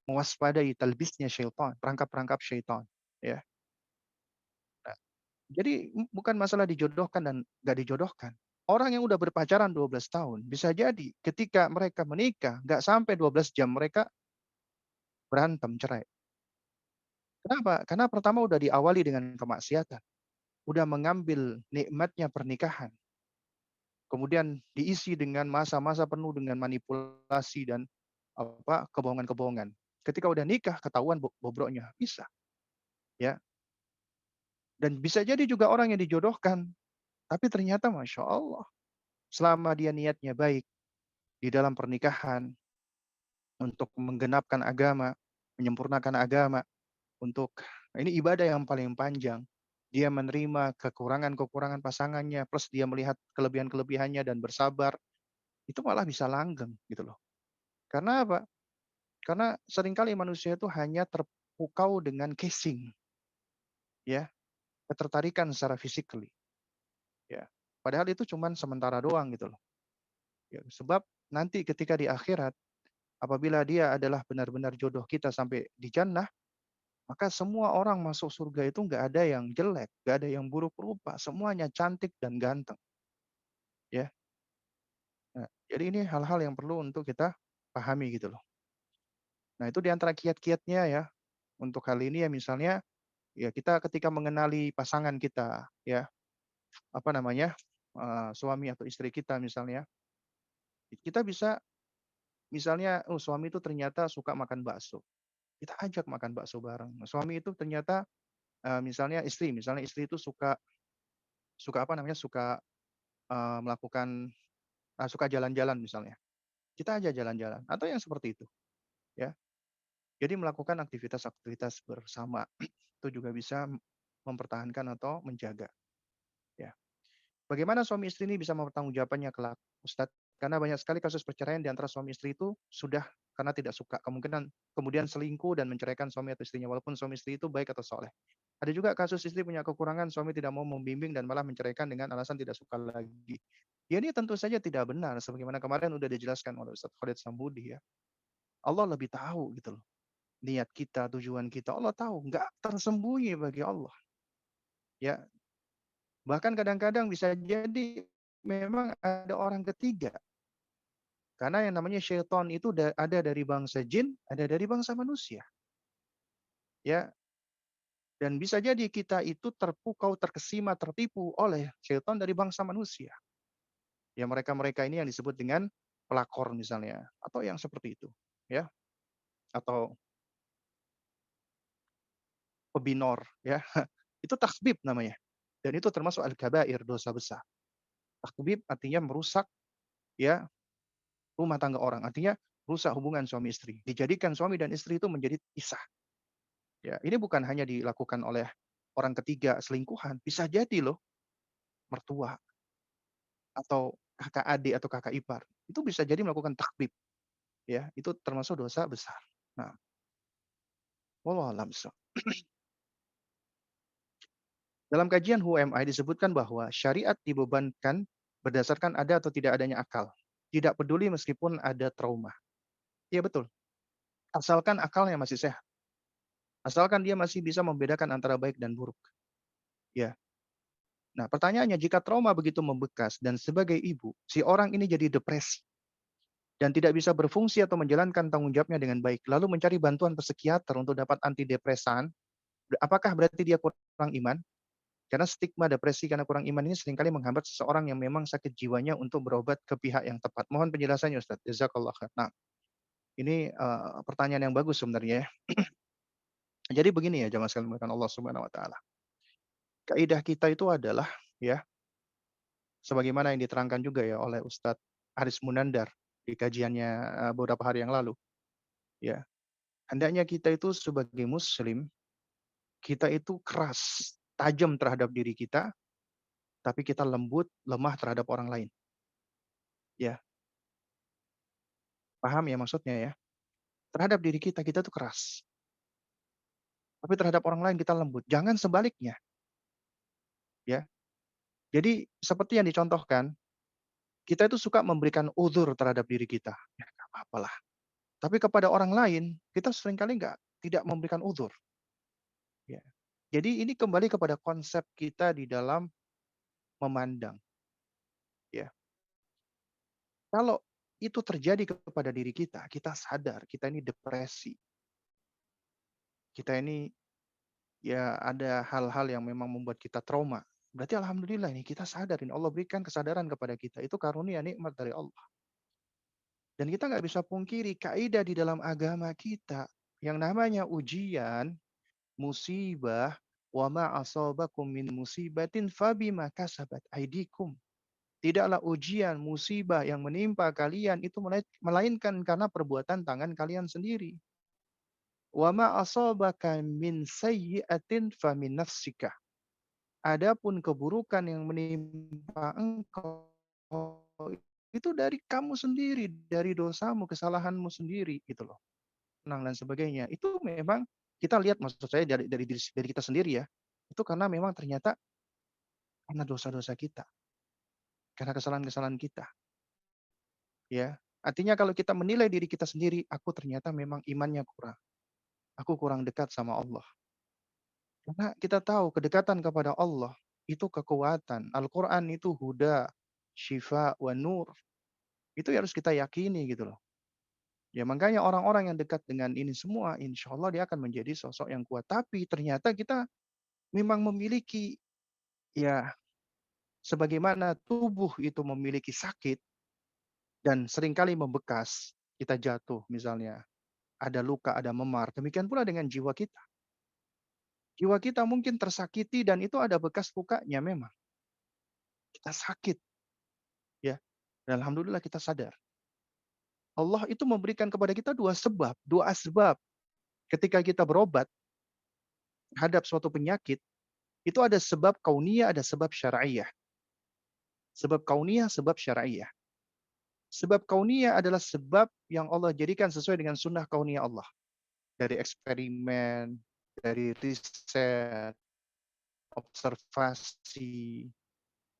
mewaspadai talbisnya syaitan, perangkap-perangkap syaitan, ya. Nah, jadi bukan masalah dijodohkan dan nggak dijodohkan. Orang yang udah berpacaran 12 tahun, bisa jadi ketika mereka menikah, nggak sampai 12 jam mereka berantem, cerai. Kenapa? Karena pertama udah diawali dengan kemaksiatan, udah mengambil nikmatnya pernikahan, kemudian diisi dengan masa-masa penuh dengan manipulasi dan kebohongan-kebohongan. Ketika udah nikah ketahuan bobroknya, bisa, ya. Dan bisa jadi juga orang yang dijodohkan, tapi ternyata Masya Allah, selama dia niatnya baik di dalam pernikahan untuk menggenapkan agama, menyempurnakan agama, untuk ini ibadah yang paling panjang. Dia menerima kekurangan-kekurangan pasangannya, plus dia melihat kelebihan-kelebihannya dan bersabar, itu malah bisa langgeng gitu loh. Karena apa? Karena seringkali manusia itu hanya terpukau dengan casing, ya, ketertarikan secara physically, ya. Padahal itu cuman sementara doang gitu loh. Ya, sebab nanti ketika di akhirat, apabila dia adalah benar-benar jodoh kita sampai di jannah, maka semua orang masuk surga itu nggak ada yang jelek, nggak ada yang buruk rupa, semuanya cantik dan ganteng, ya. Nah, jadi ini hal-hal yang perlu untuk kita pahami gitu loh. Nah, itu di antara kiat-kiatnya ya, untuk hal ini ya misalnya, ya kita ketika mengenali pasangan kita, ya, apa namanya, suami atau istri kita misalnya, kita bisa misalnya, oh suami itu ternyata suka makan bakso, kita ajak makan bakso bareng. Suami itu ternyata, misalnya istri itu suka suka apa namanya, suka, melakukan suka jalan-jalan misalnya, kita ajak jalan-jalan, atau yang seperti itu, ya. Jadi melakukan aktivitas-aktivitas bersama, itu juga bisa mempertahankan atau menjaga, ya. Bagaimana suami istri ini bisa mempertanggungjawabkannya kelak, Ustadz? Karena banyak sekali kasus perceraian di antara suami istri itu sudah karena tidak suka, kemungkinan kemudian selingkuh dan menceraikan suami atau istrinya, walaupun suami istri itu baik atau soleh. Ada juga kasus istri punya kekurangan, suami tidak mau membimbing dan malah menceraikan dengan alasan tidak suka lagi. Ya ini tentu saja tidak benar, sebagaimana kemarin udah dijelaskan oleh Ustadz Khalid Sambudi ya. Allah lebih tahu gitu loh. Niat kita, tujuan kita, Allah tahu, nggak tersembunyi bagi Allah. Ya, bahkan kadang-kadang bisa jadi memang ada orang ketiga. Karena yang namanya syaitan itu ada dari bangsa jin, ada dari bangsa manusia. Ya, dan bisa jadi kita itu terpukau, terkesima, tertipu oleh syaitan dari bangsa manusia. Ya mereka-mereka ini yang disebut dengan pelakor misalnya, atau yang seperti itu, ya, atau pebinor, ya. Itu takhbib namanya. Dan itu termasuk al-kabair, dosa besar. Takhbib artinya merusak, ya, rumah tangga orang, artinya rusak hubungan suami istri. Dijadikan suami dan istri itu menjadi pisah. Ya, ini bukan hanya dilakukan oleh orang ketiga selingkuhan, bisa jadi loh mertua atau kakak adik atau kakak ipar. Itu bisa jadi melakukan takbib, ya. Itu termasuk dosa besar. Nah, wallahu a'lam bishawab. Dalam kajian Who Am I disebutkan bahwa syariat dibebankan berdasarkan ada atau tidak adanya akal. Tidak peduli meskipun ada trauma. Iya betul. Asalkan akalnya masih sehat. Asalkan dia masih bisa membedakan antara baik dan buruk. Ya. Nah, pertanyaannya jika trauma begitu membekas dan sebagai ibu, si orang ini jadi depresi dan tidak bisa berfungsi atau menjalankan tanggung jawabnya dengan baik, lalu mencari bantuan psikiater untuk dapat antidepresan, apakah berarti dia kurang iman? Karena stigma depresi karena kurang iman ini seringkali menghambat seseorang yang memang sakit jiwanya untuk berobat ke pihak yang tepat. Mohon penjelasannya Ustaz. Jazakallah khair. Nah, ini pertanyaan yang bagus sebenarnya ya. Jadi begini ya jamaah sekalian dimuliakan Allah Subhanahu wa taala. Kaidah kita itu adalah ya, sebagaimana yang diterangkan juga ya oleh Ustadz Haris Munandar di kajiannya beberapa hari yang lalu, ya. Hendaknya kita itu sebagai muslim, kita itu keras, tajam terhadap diri kita, tapi kita lembut, lemah terhadap orang lain. Ya, paham ya maksudnya ya? Terhadap diri kita, kita tuh keras. Tapi terhadap orang lain kita lembut. Jangan sebaliknya, ya. Jadi seperti yang dicontohkan, kita itu suka memberikan uzur terhadap diri kita. Ya, nggak apa-apalah. Tapi kepada orang lain, kita seringkali tidak memberikan uzur. Ya. Jadi ini kembali kepada konsep kita di dalam memandang. Ya. Kalau itu terjadi kepada diri kita sadar kita ini depresi. Kita ini ya ada hal-hal yang memang membuat kita trauma. Berarti alhamdulillah nih kita sadar ini Allah berikan kesadaran kepada kita. Itu karunia nikmat dari Allah. Dan kita nggak bisa pungkiri kaidah di dalam agama kita yang namanya ujian, musibah, wa ma asabakum min musibatin fabima kasabat aydikum. Tidaklah ujian, musibah yang menimpa kalian itu melainkan karena perbuatan tangan kalian sendiri. Wa ma asabaka min sayyi'atin famin nafsika. Adapun keburukan yang menimpa engkau itu dari kamu sendiri, dari dosamu, kesalahanmu sendiri gitu loh. Tenang dan sebagainya. Itu memang kita lihat maksud saya dari kita sendiri ya. Itu karena memang ternyata karena dosa-dosa kita, karena kesalahan-kesalahan kita, ya. Artinya kalau kita menilai diri kita sendiri, aku ternyata memang imannya kurang. Aku kurang dekat sama Allah. Karena kita tahu kedekatan kepada Allah itu kekuatan. Al-Quran itu huda, syifa, wa nur. Itu harus kita yakini gitu loh. Ya makanya orang-orang yang dekat dengan ini semua, insya Allah dia akan menjadi sosok yang kuat. Tapi ternyata kita memang memiliki, ya sebagaimana tubuh itu memiliki sakit dan seringkali membekas, kita jatuh misalnya, ada luka, ada memar. Demikian pula dengan jiwa kita. Jiwa kita mungkin tersakiti dan itu ada bekas lukanya memang. Kita sakit ya. Dan alhamdulillah kita sadar. Allah itu memberikan kepada kita dua asbab. Ketika kita berobat terhadap suatu penyakit, itu ada sebab kauniyah, ada sebab syar'iyah. Sebab kauniyah, sebab syar'iyah. Sebab kauniyah adalah sebab yang Allah jadikan sesuai dengan sunnah kauniyah Allah. Dari eksperimen, dari riset, observasi,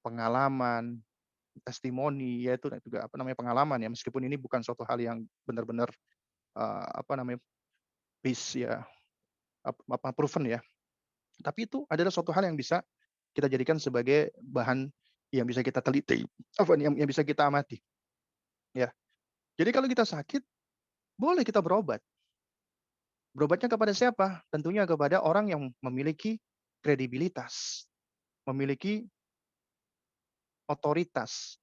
pengalaman, testimoni, yaitu juga apa namanya pengalaman ya, meskipun ini bukan suatu hal yang benar-benar apa namanya base ya, apa proven ya. Tapi itu adalah suatu hal yang bisa kita jadikan sebagai bahan yang bisa kita teliti, apa yang bisa kita amati, ya. Jadi kalau kita sakit, boleh kita berobat. Berobatnya kepada siapa? Tentunya kepada orang yang memiliki kredibilitas, memiliki otoritas.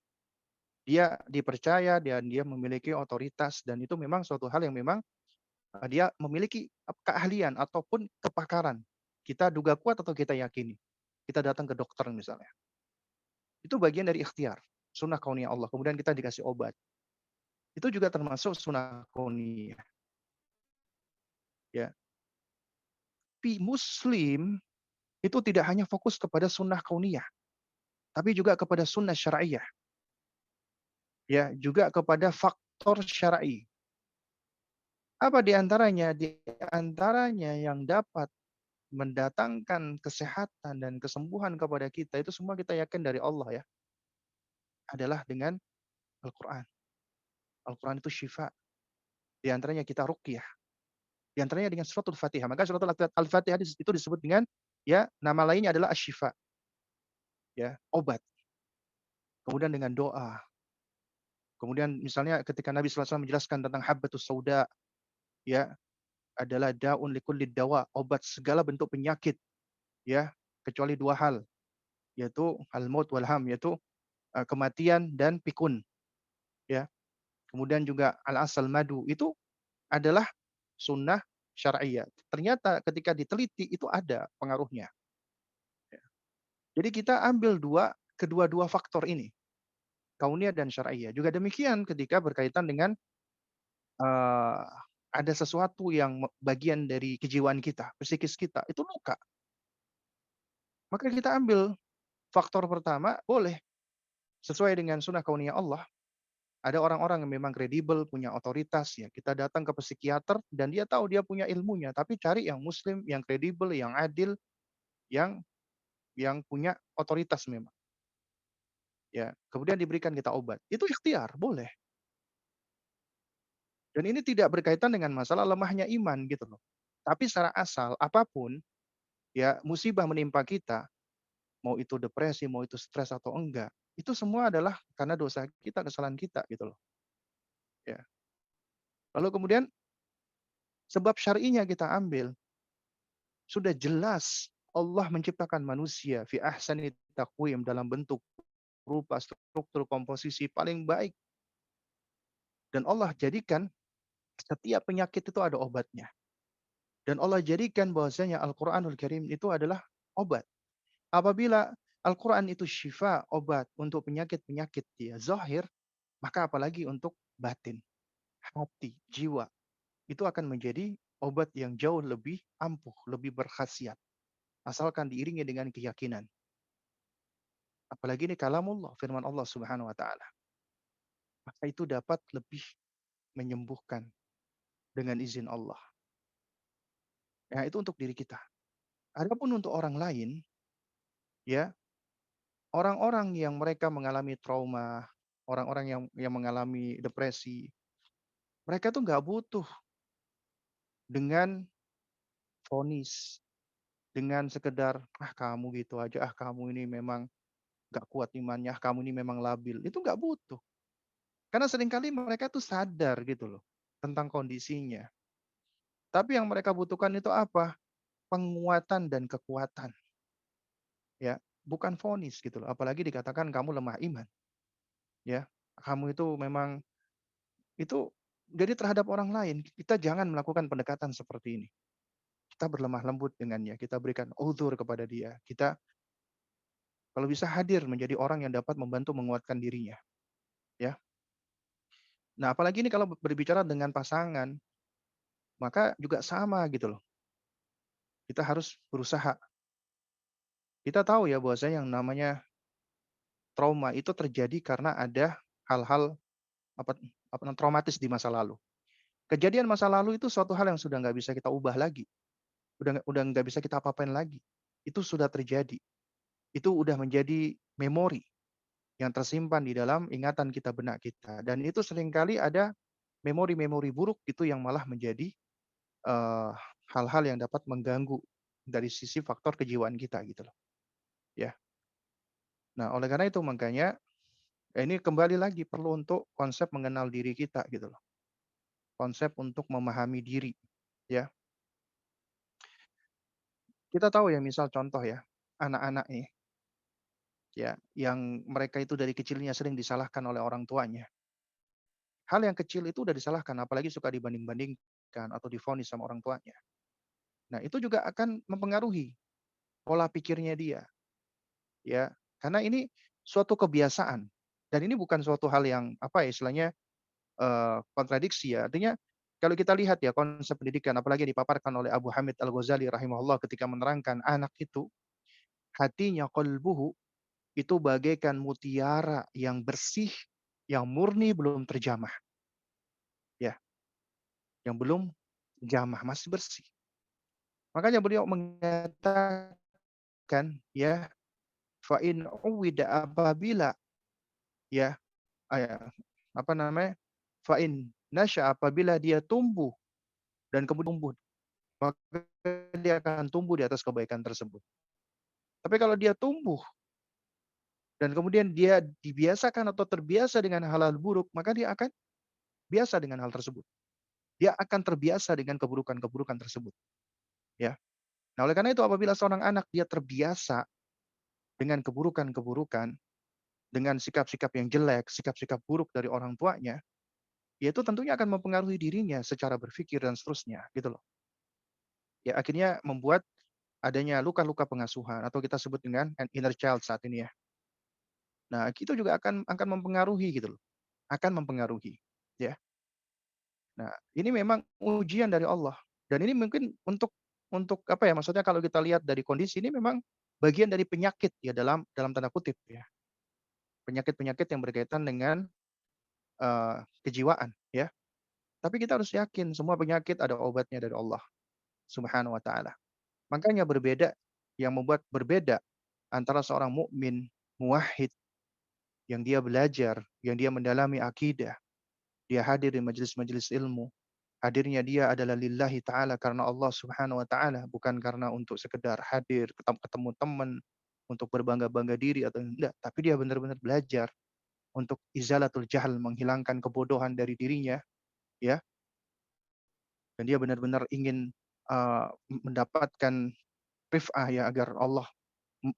Dia dipercaya dan dia memiliki otoritas dan itu memang suatu hal yang memang dia memiliki keahlian ataupun kepakaran. Kita duga kuat atau kita yakini. Kita datang ke dokter misalnya. Itu bagian dari ikhtiar, sunnah kauniyah Allah. Kemudian kita dikasih obat. Itu juga termasuk sunnah kauniyah. Ya. Tapi Muslim itu tidak hanya fokus kepada sunnah kauniyah, tapi juga kepada sunnah syar'iyah. Ya, juga kepada faktor syar'i. Apa di antaranya? Di antaranya yang dapat mendatangkan kesehatan dan kesembuhan kepada kita itu semua kita yakin dari Allah ya, adalah dengan Al-Qur'an. Al-Qur'an itu syifa, di antaranya kita ruqyah, di antaranya dengan suratul Fatihah. Maka suratul Al-Fatihah itu disebut dengan ya nama lainnya adalah asy-syifa, ya, obat. Kemudian dengan doa. Kemudian misalnya ketika Nabi SAW menjelaskan tentang habbatus sauda, ya, adalah daun likulli dawa, obat segala bentuk penyakit, ya, kecuali dua hal, yaitu al-maut wal ham, yaitu kematian dan pikun, ya. Kemudian juga al-asal madu, itu adalah sunnah syar'iyah. Ternyata ketika diteliti itu ada pengaruhnya. Ya. Jadi kita ambil kedua-dua faktor ini, kauniyah dan syar'iyah. Juga demikian ketika berkaitan dengan eee, ada sesuatu yang bagian dari kejiwaan kita, psikis kita, itu luka. Maka kita ambil faktor pertama, boleh sesuai dengan sunnah kauniyah Allah. Ada orang-orang yang memang kredibel, punya otoritas, ya kita datang ke psikiater dan dia tahu dia punya ilmunya, tapi cari yang muslim, yang kredibel, yang adil, yang punya otoritas memang. Ya, kemudian diberikan kita obat. Itu ikhtiar, boleh. Dan ini tidak berkaitan dengan masalah lemahnya iman gitu loh. Tapi secara asal apapun ya musibah menimpa kita, mau itu depresi, mau itu stres atau enggak, itu semua adalah karena dosa kita, kesalahan kita gitu loh. Ya. Lalu kemudian sebab syar'inya kita ambil. Sudah jelas Allah menciptakan manusia fi ahsani taqwim dalam bentuk, rupa, struktur, komposisi paling baik dan Allah jadikan setiap penyakit itu ada obatnya. Dan Allah jadikan bahwasanya Al-Qur'anul Karim itu adalah obat. Apabila Al-Quran itu syifa, obat untuk penyakit-penyakit dia zahir, maka apalagi untuk batin, hati, jiwa. Itu akan menjadi obat yang jauh lebih ampuh, lebih berkhasiat. Asalkan diiringi dengan keyakinan. Apalagi ini kalamullah, firman Allah Subhanahu wa taala. Maka itu dapat lebih menyembuhkan dengan izin Allah. Nah, itu untuk diri kita. Adapun untuk orang lain, ya, orang-orang yang mereka mengalami trauma, orang-orang yang mengalami depresi, mereka tuh nggak butuh dengan vonis, dengan sekedar, "Ah kamu gitu aja, ah kamu ini memang nggak kuat imannya, ah kamu ini memang labil." Itu nggak butuh. Karena seringkali mereka tuh sadar gitu loh, tentang kondisinya. Tapi yang mereka butuhkan itu apa? Penguatan dan kekuatan, ya. Bukan vonis gitu loh, apalagi dikatakan kamu lemah iman, ya. Kamu itu memang itu jadi terhadap orang lain, kita jangan melakukan pendekatan seperti ini. Kita berlemah lembut dengannya, kita berikan uzur kepada dia. Kita kalau bisa hadir menjadi orang yang dapat membantu menguatkan dirinya, ya. Nah, apalagi ini kalau berbicara dengan pasangan, maka juga sama gitu loh. Kita harus berusaha. Kita tahu ya bahwasanya yang namanya trauma itu terjadi karena ada hal-hal apa apa traumatis di masa lalu. Kejadian masa lalu itu suatu hal yang sudah nggak bisa kita ubah lagi, udah nggak bisa kita apa-apain lagi. Itu sudah terjadi. Itu udah menjadi memori yang tersimpan di dalam ingatan kita, benak kita. Dan itu seringkali ada memori-memori buruk itu yang malah menjadi eee, hal-hal yang dapat mengganggu dari sisi faktor kejiwaan kita gitu loh, ya. Nah, oleh karena itu makanya, ya ini kembali lagi perlu untuk konsep mengenal diri kita gitu loh. Konsep untuk memahami diri, ya. Kita tahu ya misal contoh ya, anak-anak nih, ya, yang mereka itu dari kecilnya sering disalahkan oleh orang tuanya. Hal yang kecil itu udah disalahkan, apalagi suka dibanding-bandingkan atau divonis sama orang tuanya. Nah, itu juga akan mempengaruhi pola pikirnya dia, ya. Karena ini suatu kebiasaan dan ini bukan suatu hal yang, apa ya istilahnya, kontradiksi ya. Artinya kalau kita lihat ya konsep pendidikan apalagi dipaparkan oleh Abu Hamid Al-Ghazali rahimahullah ketika menerangkan anak itu, hatinya qalbuhu, itu bagaikan mutiara yang bersih, yang murni belum terjamah, ya, yang belum jamah, masih bersih. Makanya beliau mengatakan, ya, fa in uwida apabila ya, apa namanya, fa in nasya apabila dia tumbuh dan kemudian tumbuh, maka dia akan tumbuh di atas kebaikan tersebut. Tapi kalau dia tumbuh dan kemudian dia dibiasakan atau terbiasa dengan hal-hal buruk, maka dia akan biasa dengan hal tersebut. Dia akan terbiasa dengan keburukan-keburukan tersebut, ya. Nah, oleh karena itu apabila seorang anak dia terbiasa dengan keburukan-keburukan, dengan sikap-sikap yang jelek, sikap-sikap buruk dari orang tuanya, ya itu tentunya akan mempengaruhi dirinya secara berpikir dan seterusnya, gitu loh. Ya akhirnya membuat adanya luka-luka pengasuhan atau kita sebut dengan an inner child saat ini ya. Nah, itu juga akan mempengaruhi gitu loh, akan mempengaruhi, ya. Nah, ini memang ujian dari Allah dan ini mungkin untuk apa ya, maksudnya kalau kita lihat dari kondisi ini memang bagian dari penyakit ya dalam dalam tanda kutip ya. Penyakit-penyakit yang berkaitan dengan, kejiwaan ya. Tapi kita harus yakin semua penyakit ada obatnya dari Allah Subhanahu wa taala. Makanya berbeda yang membuat berbeda antara seorang mukmin, muwahhid, yang dia belajar, yang dia mendalami akidah, dia hadir di majelis-majelis ilmu, hadirnya dia adalah lillahi ta'ala karena Allah Subhanahu wa taala, bukan karena untuk sekedar hadir, ketemu teman, untuk berbangga-bangga diri atau enggak, tapi dia benar-benar belajar untuk izalatul jahl, menghilangkan kebodohan dari dirinya, ya, dan dia benar-benar ingin mendapatkan rif'ah ya, agar Allah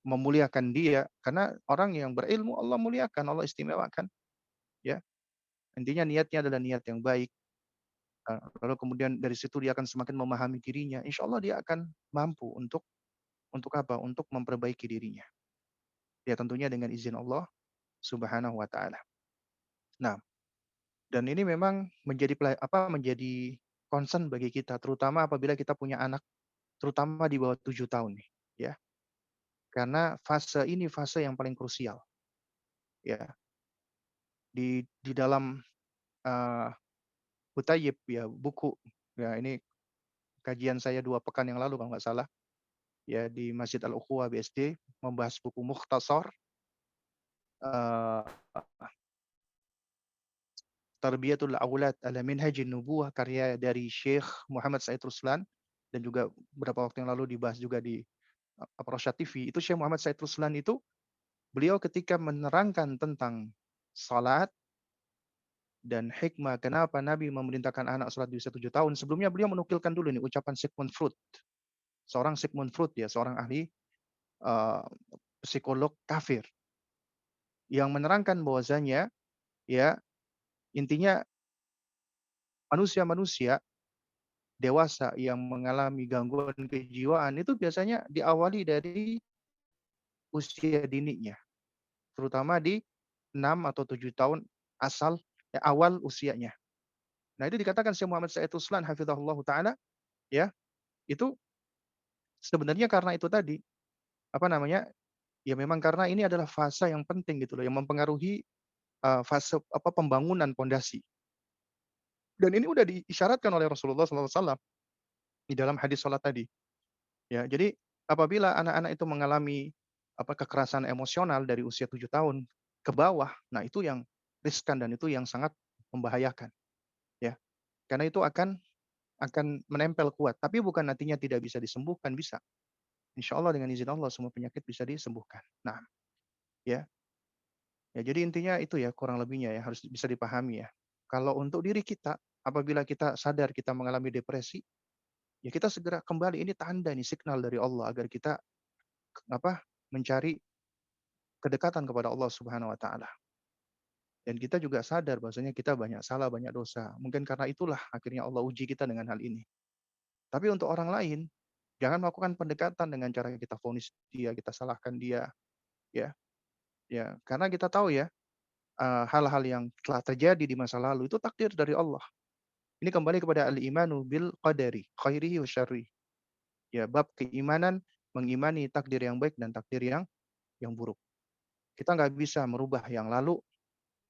memuliakan dia, karena orang yang berilmu Allah muliakan, Allah istimewakan, ya. Intinya niatnya adalah niat yang baik, lalu kemudian dari situ dia akan semakin memahami dirinya, insya Allah dia akan mampu untuk apa, untuk memperbaiki dirinya. Ya tentunya dengan izin Allah Subhanahu wa taala. Nah, dan ini memang menjadi menjadi concern bagi kita, terutama apabila kita punya anak, terutama di bawah 7 tahun nih, ya. Karena fase ini fase yang paling krusial, ya. Di dalam, eee, Kutayyib ya, buku, ya ini kajian saya 2 pekan yang lalu kalau nggak salah, ya di Masjid Al-Ukhuwah BSD, membahas buku Mukhtasar, eee, Tarbiyatul Aulad ala Minhajin Nubuwah, karya dari Syekh Muhammad Said Ruslan, dan juga beberapa waktu yang lalu dibahas juga di, Rosyad TV. Itu Syekh Muhammad Said Ruslan itu, beliau ketika menerangkan tentang salat dan hikmah kenapa Nabi memerintahkan anak salat di usia 7 tahun, sebelumnya beliau menukilkan dulu nih ucapan Sigmund Freud. Seorang Sigmund Freud ya, seorang ahli, eee, psikolog kafir, yang menerangkan bahwasanya, ya, intinya manusia-manusia dewasa yang mengalami gangguan kejiwaan itu biasanya diawali dari usia dininya, terutama di 6 atau 7 tahun asal awal usianya. Nah, itu dikatakan Syekh Muhammad Said Ruslan hafizahullah taala, ya, itu sebenarnya karena itu tadi, apa namanya, ya memang karena ini adalah fase yang penting gitu loh, yang mempengaruhi, fase pembangunan pondasi. Dan ini udah diisyaratkan oleh Rasulullah SAW di dalam hadis salat tadi. Ya, jadi apabila anak-anak itu mengalami kekerasan emosional dari usia 7 tahun ke bawah, nah itu yang riskan dan itu yang sangat membahayakan, ya. Karena itu akan menempel kuat, tapi bukan artinya tidak bisa disembuhkan, bisa. Insya Allah dengan izin Allah semua penyakit bisa disembuhkan. Nah, ya. Ya jadi intinya itu ya kurang lebihnya ya, harus bisa dipahami ya. Kalau untuk diri kita, apabila kita sadar kita mengalami depresi, ya kita segera kembali, ini tanda, ini signal dari Allah agar kita mencari kedekatan kepada Allah Subhanahu wa taala. Dan kita juga sadar bahwasanya kita banyak salah, banyak dosa. Mungkin karena itulah akhirnya Allah uji kita dengan hal ini. Tapi untuk orang lain, jangan melakukan pendekatan dengan cara kita vonis dia, kita salahkan dia, ya. Ya, karena kita tahu ya, hal-hal yang telah terjadi di masa lalu itu takdir dari Allah. Ini kembali kepada al-imanu bil qadari, khairihi wa syarrihi. Ya, bab keimanan, mengimani takdir yang baik dan takdir yang buruk. Kita nggak bisa merubah yang lalu.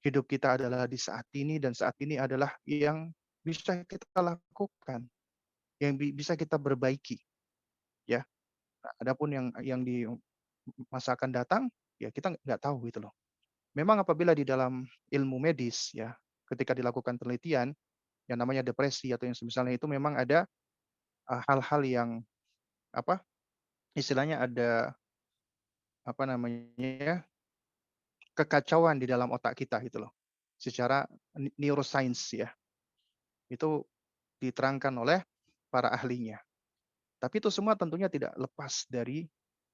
Hidup kita adalah di saat ini dan saat ini adalah yang bisa kita lakukan, yang bisa kita perbaiki, ya. Nah, adapun yang di masa akan datang, ya kita nggak tahu gitu loh. Memang apabila di dalam ilmu medis ya, ketika dilakukan penelitian yang namanya depresi atau yang semisalnya itu memang ada, hal-hal yang apa, istilahnya ada apa namanya, kekacauan di dalam otak kita gitu loh. Secara neuroscience ya, itu diterangkan oleh para ahlinya. Tapi itu semua tentunya tidak lepas dari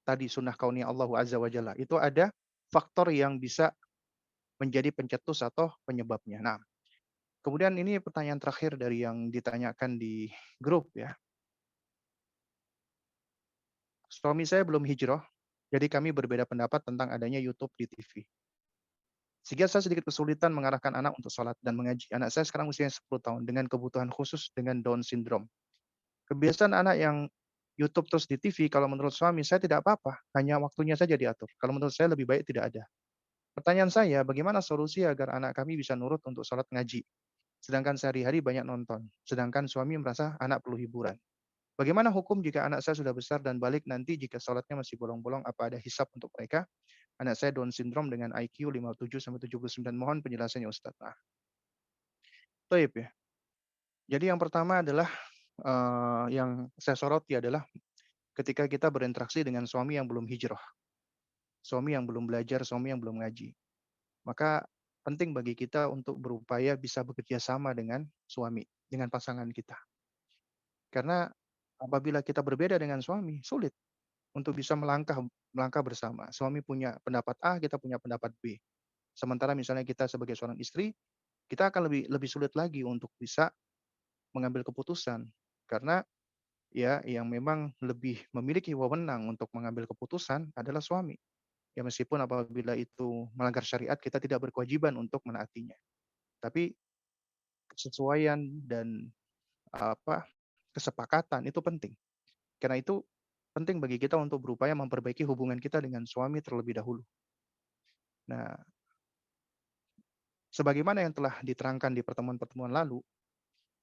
tadi sunnah kauniyah Allah Azza wa Jalla. Itu ada faktor yang bisa menjadi pencetus atau penyebabnya. Nah, kemudian ini pertanyaan terakhir dari yang ditanyakan di grup ya. Suami saya belum hijrah, jadi kami berbeda pendapat tentang adanya YouTube di TV. Sehingga saya sedikit kesulitan mengarahkan anak untuk sholat dan mengaji. Anak saya sekarang usianya 10 tahun dengan kebutuhan khusus dengan Down syndrome. Kebiasaan anak yang YouTube terus di TV, kalau menurut suami saya tidak apa-apa, hanya waktunya saja diatur. Kalau menurut saya lebih baik tidak ada. Pertanyaan saya, bagaimana solusi agar anak kami bisa nurut untuk sholat ngaji? Sedangkan sehari-hari banyak nonton. Sedangkan suami merasa anak perlu hiburan. Bagaimana hukum jika anak saya sudah besar dan balik nanti jika sholatnya masih bolong-bolong, apa ada hisap untuk mereka? Anak saya Down syndrome dengan IQ 57 sampai 79. Mohon penjelasannya Ustaz. Nah, toib ya. Jadi yang pertama adalah, yang saya soroti adalah ketika kita berinteraksi dengan suami yang belum hijrah, suami yang belum belajar, suami yang belum ngaji. Maka penting bagi kita untuk berupaya bisa bekerja sama dengan suami, dengan pasangan kita. Karena Apabila kita berbeda dengan suami, sulit untuk bisa melangkah melangkah bersama. Suami punya pendapat A, kita punya pendapat B. Sementara misalnya kita sebagai seorang istri, kita akan lebih lebih sulit lagi untuk bisa mengambil keputusan. Karena ya yang memang lebih memiliki wewenang untuk mengambil keputusan adalah suami. Ya meskipun apabila itu melanggar syariat, kita tidak berkewajiban untuk menaatinya. Tapi kesesuaian dan apa, kesepakatan itu penting. Karena itu penting bagi kita untuk berupaya memperbaiki hubungan kita dengan suami terlebih dahulu. Nah, sebagaimana yang telah diterangkan di pertemuan-pertemuan lalu,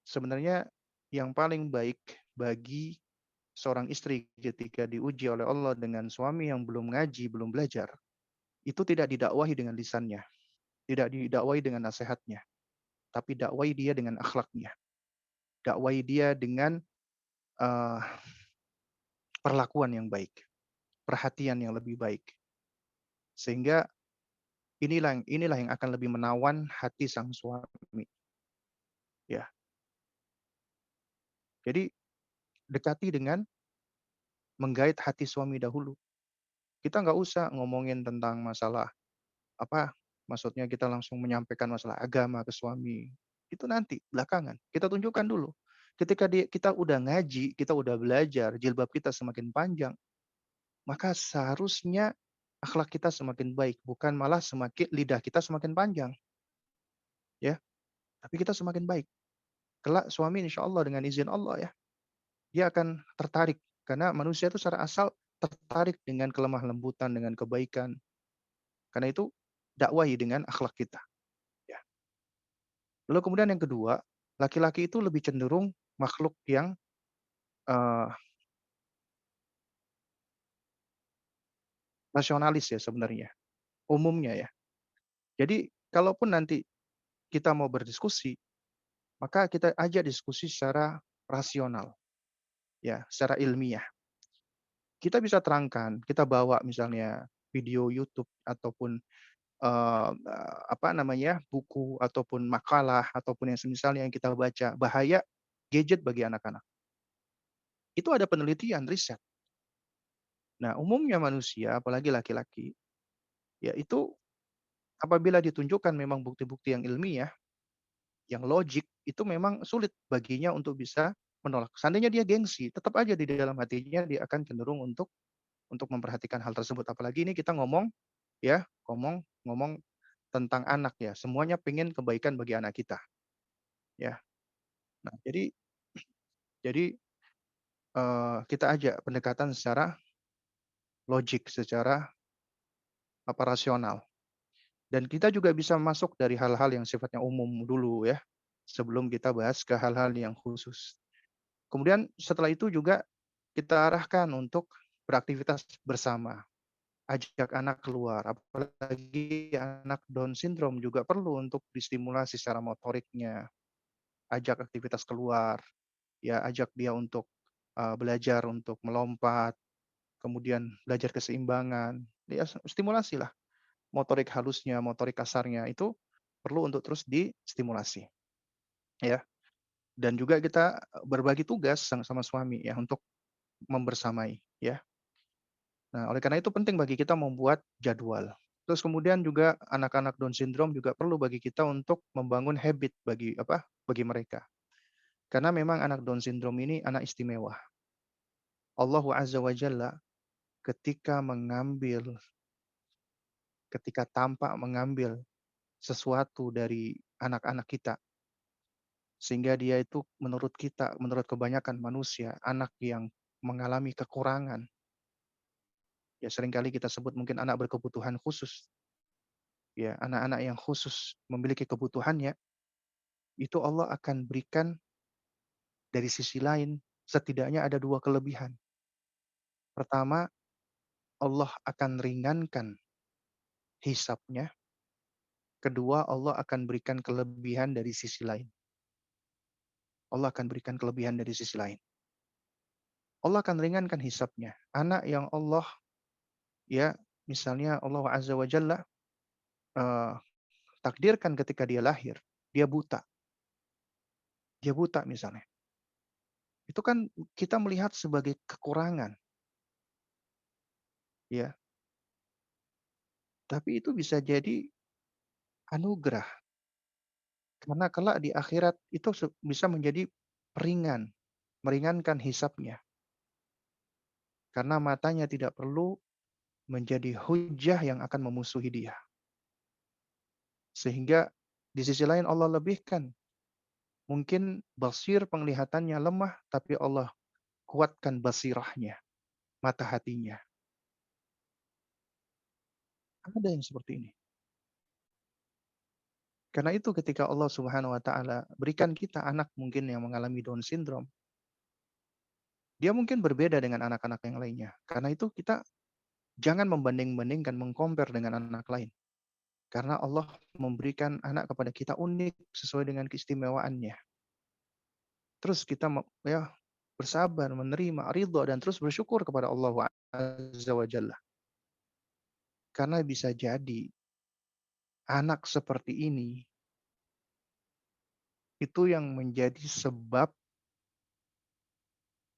sebenarnya yang paling baik bagi seorang istri ketika diuji oleh Allah dengan suami yang belum ngaji, belum belajar, itu tidak didakwahi dengan lisannya, tidak didakwahi dengan nasihatnya, tapi dakwahi dia dengan akhlaknya, dakwahi dia dengan uh, perlakuan yang baik, perhatian yang lebih baik, sehingga inilah yang akan lebih menawan hati sang suami. Ya, jadi dekati dengan menggait hati suami dahulu. Kita nggak usah ngomongin tentang masalah apa, maksudnya kita langsung menyampaikan masalah agama ke suami. Itu nanti belakangan. Kita tunjukkan dulu. Ketika kita udah ngaji, kita udah belajar, jilbab kita semakin panjang, maka seharusnya akhlak kita semakin baik, bukan malah semakin lidah kita semakin panjang, ya. Tapi kita semakin baik. Kelak suami insya Allah dengan izin Allah ya, dia akan tertarik karena manusia itu secara asal tertarik dengan kelemah lembutan, dengan kebaikan. Karena itu dakwahi dengan akhlak kita. Ya. Lalu kemudian yang kedua, laki-laki itu lebih cenderung makhluk yang eh, rasionalis ya sebenarnya, umumnya ya. Jadi kalaupun nanti kita mau berdiskusi, maka kita ajak diskusi secara rasional, ya, secara ilmiah. Kita bisa terangkan, kita bawa misalnya video YouTube ataupun apa namanya, buku ataupun makalah ataupun yang semisalnya yang kita baca, bahaya gadget bagi anak-anak. Itu ada penelitian, riset. Nah, umumnya manusia, apalagi laki-laki, ya itu apabila ditunjukkan memang bukti-bukti yang ilmiah, yang logik, itu memang sulit baginya untuk bisa menolak. Seandainya dia gengsi, tetap aja di dalam hatinya dia akan cenderung untuk memperhatikan hal tersebut. Apalagi ini kita ngomong ya, ngomong ngomong tentang anak ya, semuanya pengen kebaikan bagi anak kita, ya. Nah, jadi kita ajak pendekatan secara logik, secara apa, rasional. Dan kita juga bisa masuk dari hal-hal yang sifatnya umum dulu ya, sebelum kita bahas ke hal-hal yang khusus. Kemudian setelah itu juga kita arahkan untuk beraktivitas bersama, ajak anak keluar, apalagi anak Down syndrome juga perlu untuk distimulasi secara motoriknya, ajak aktivitas keluar, ya ajak dia untuk belajar untuk melompat, kemudian belajar keseimbangan, ya stimulasi lah. Motorik halusnya, motorik kasarnya itu perlu untuk terus distimulasi, ya. Dan juga kita berbagi tugas sama suami ya untuk membersamai, ya. Nah, oleh karena itu penting bagi kita membuat jadwal. Terus kemudian juga anak-anak Down syndrome juga perlu bagi kita untuk membangun habit bagi apa, bagi mereka. Karena memang anak Down syndrome ini anak istimewa. Allah Azza wa Jalla ketika ketika tampak mengambil sesuatu dari anak-anak kita, sehingga dia itu menurut kita, menurut kebanyakan manusia, anak yang mengalami kekurangan. Ya seringkali kita sebut mungkin anak berkebutuhan khusus. Ya, anak-anak yang khusus memiliki kebutuhannya, itu Allah akan berikan dari sisi lain setidaknya ada dua kelebihan. Pertama, Allah akan ringankan hisapnya. Kedua, Allah akan berikan kelebihan dari sisi lain. Allah akan berikan kelebihan dari sisi lain. Allah akan ringankan hisapnya. Anak yang Allah ya misalnya Allah Azza wa Jalla eh, takdirkan ketika dia lahir, dia buta. Dia buta misalnya. Itu kan kita melihat sebagai kekurangan, ya, tapi itu bisa jadi anugerah, karena kelak di akhirat itu bisa menjadi peringan, meringankan hisabnya, karena matanya tidak perlu menjadi hujah yang akan memusuhi dia. Sehingga di sisi lain Allah lebihkan, mungkin basir penglihatannya lemah, tapi Allah kuatkan basirahnya, mata hatinya. Ada yang seperti ini. Karena itu ketika Allah Subhanahu wa taala berikan kita anak mungkin yang mengalami Down syndrome, dia mungkin berbeda dengan anak-anak yang lainnya. Karena itu kita jangan membanding-bandingkan, meng-compare dengan anak lain. Karena Allah memberikan anak kepada kita unik sesuai dengan keistimewaannya. Terus kita ya bersabar, menerima, ridho dan terus bersyukur kepada Allah Azza wa Jalla. Karena bisa jadi anak seperti ini itu yang menjadi sebab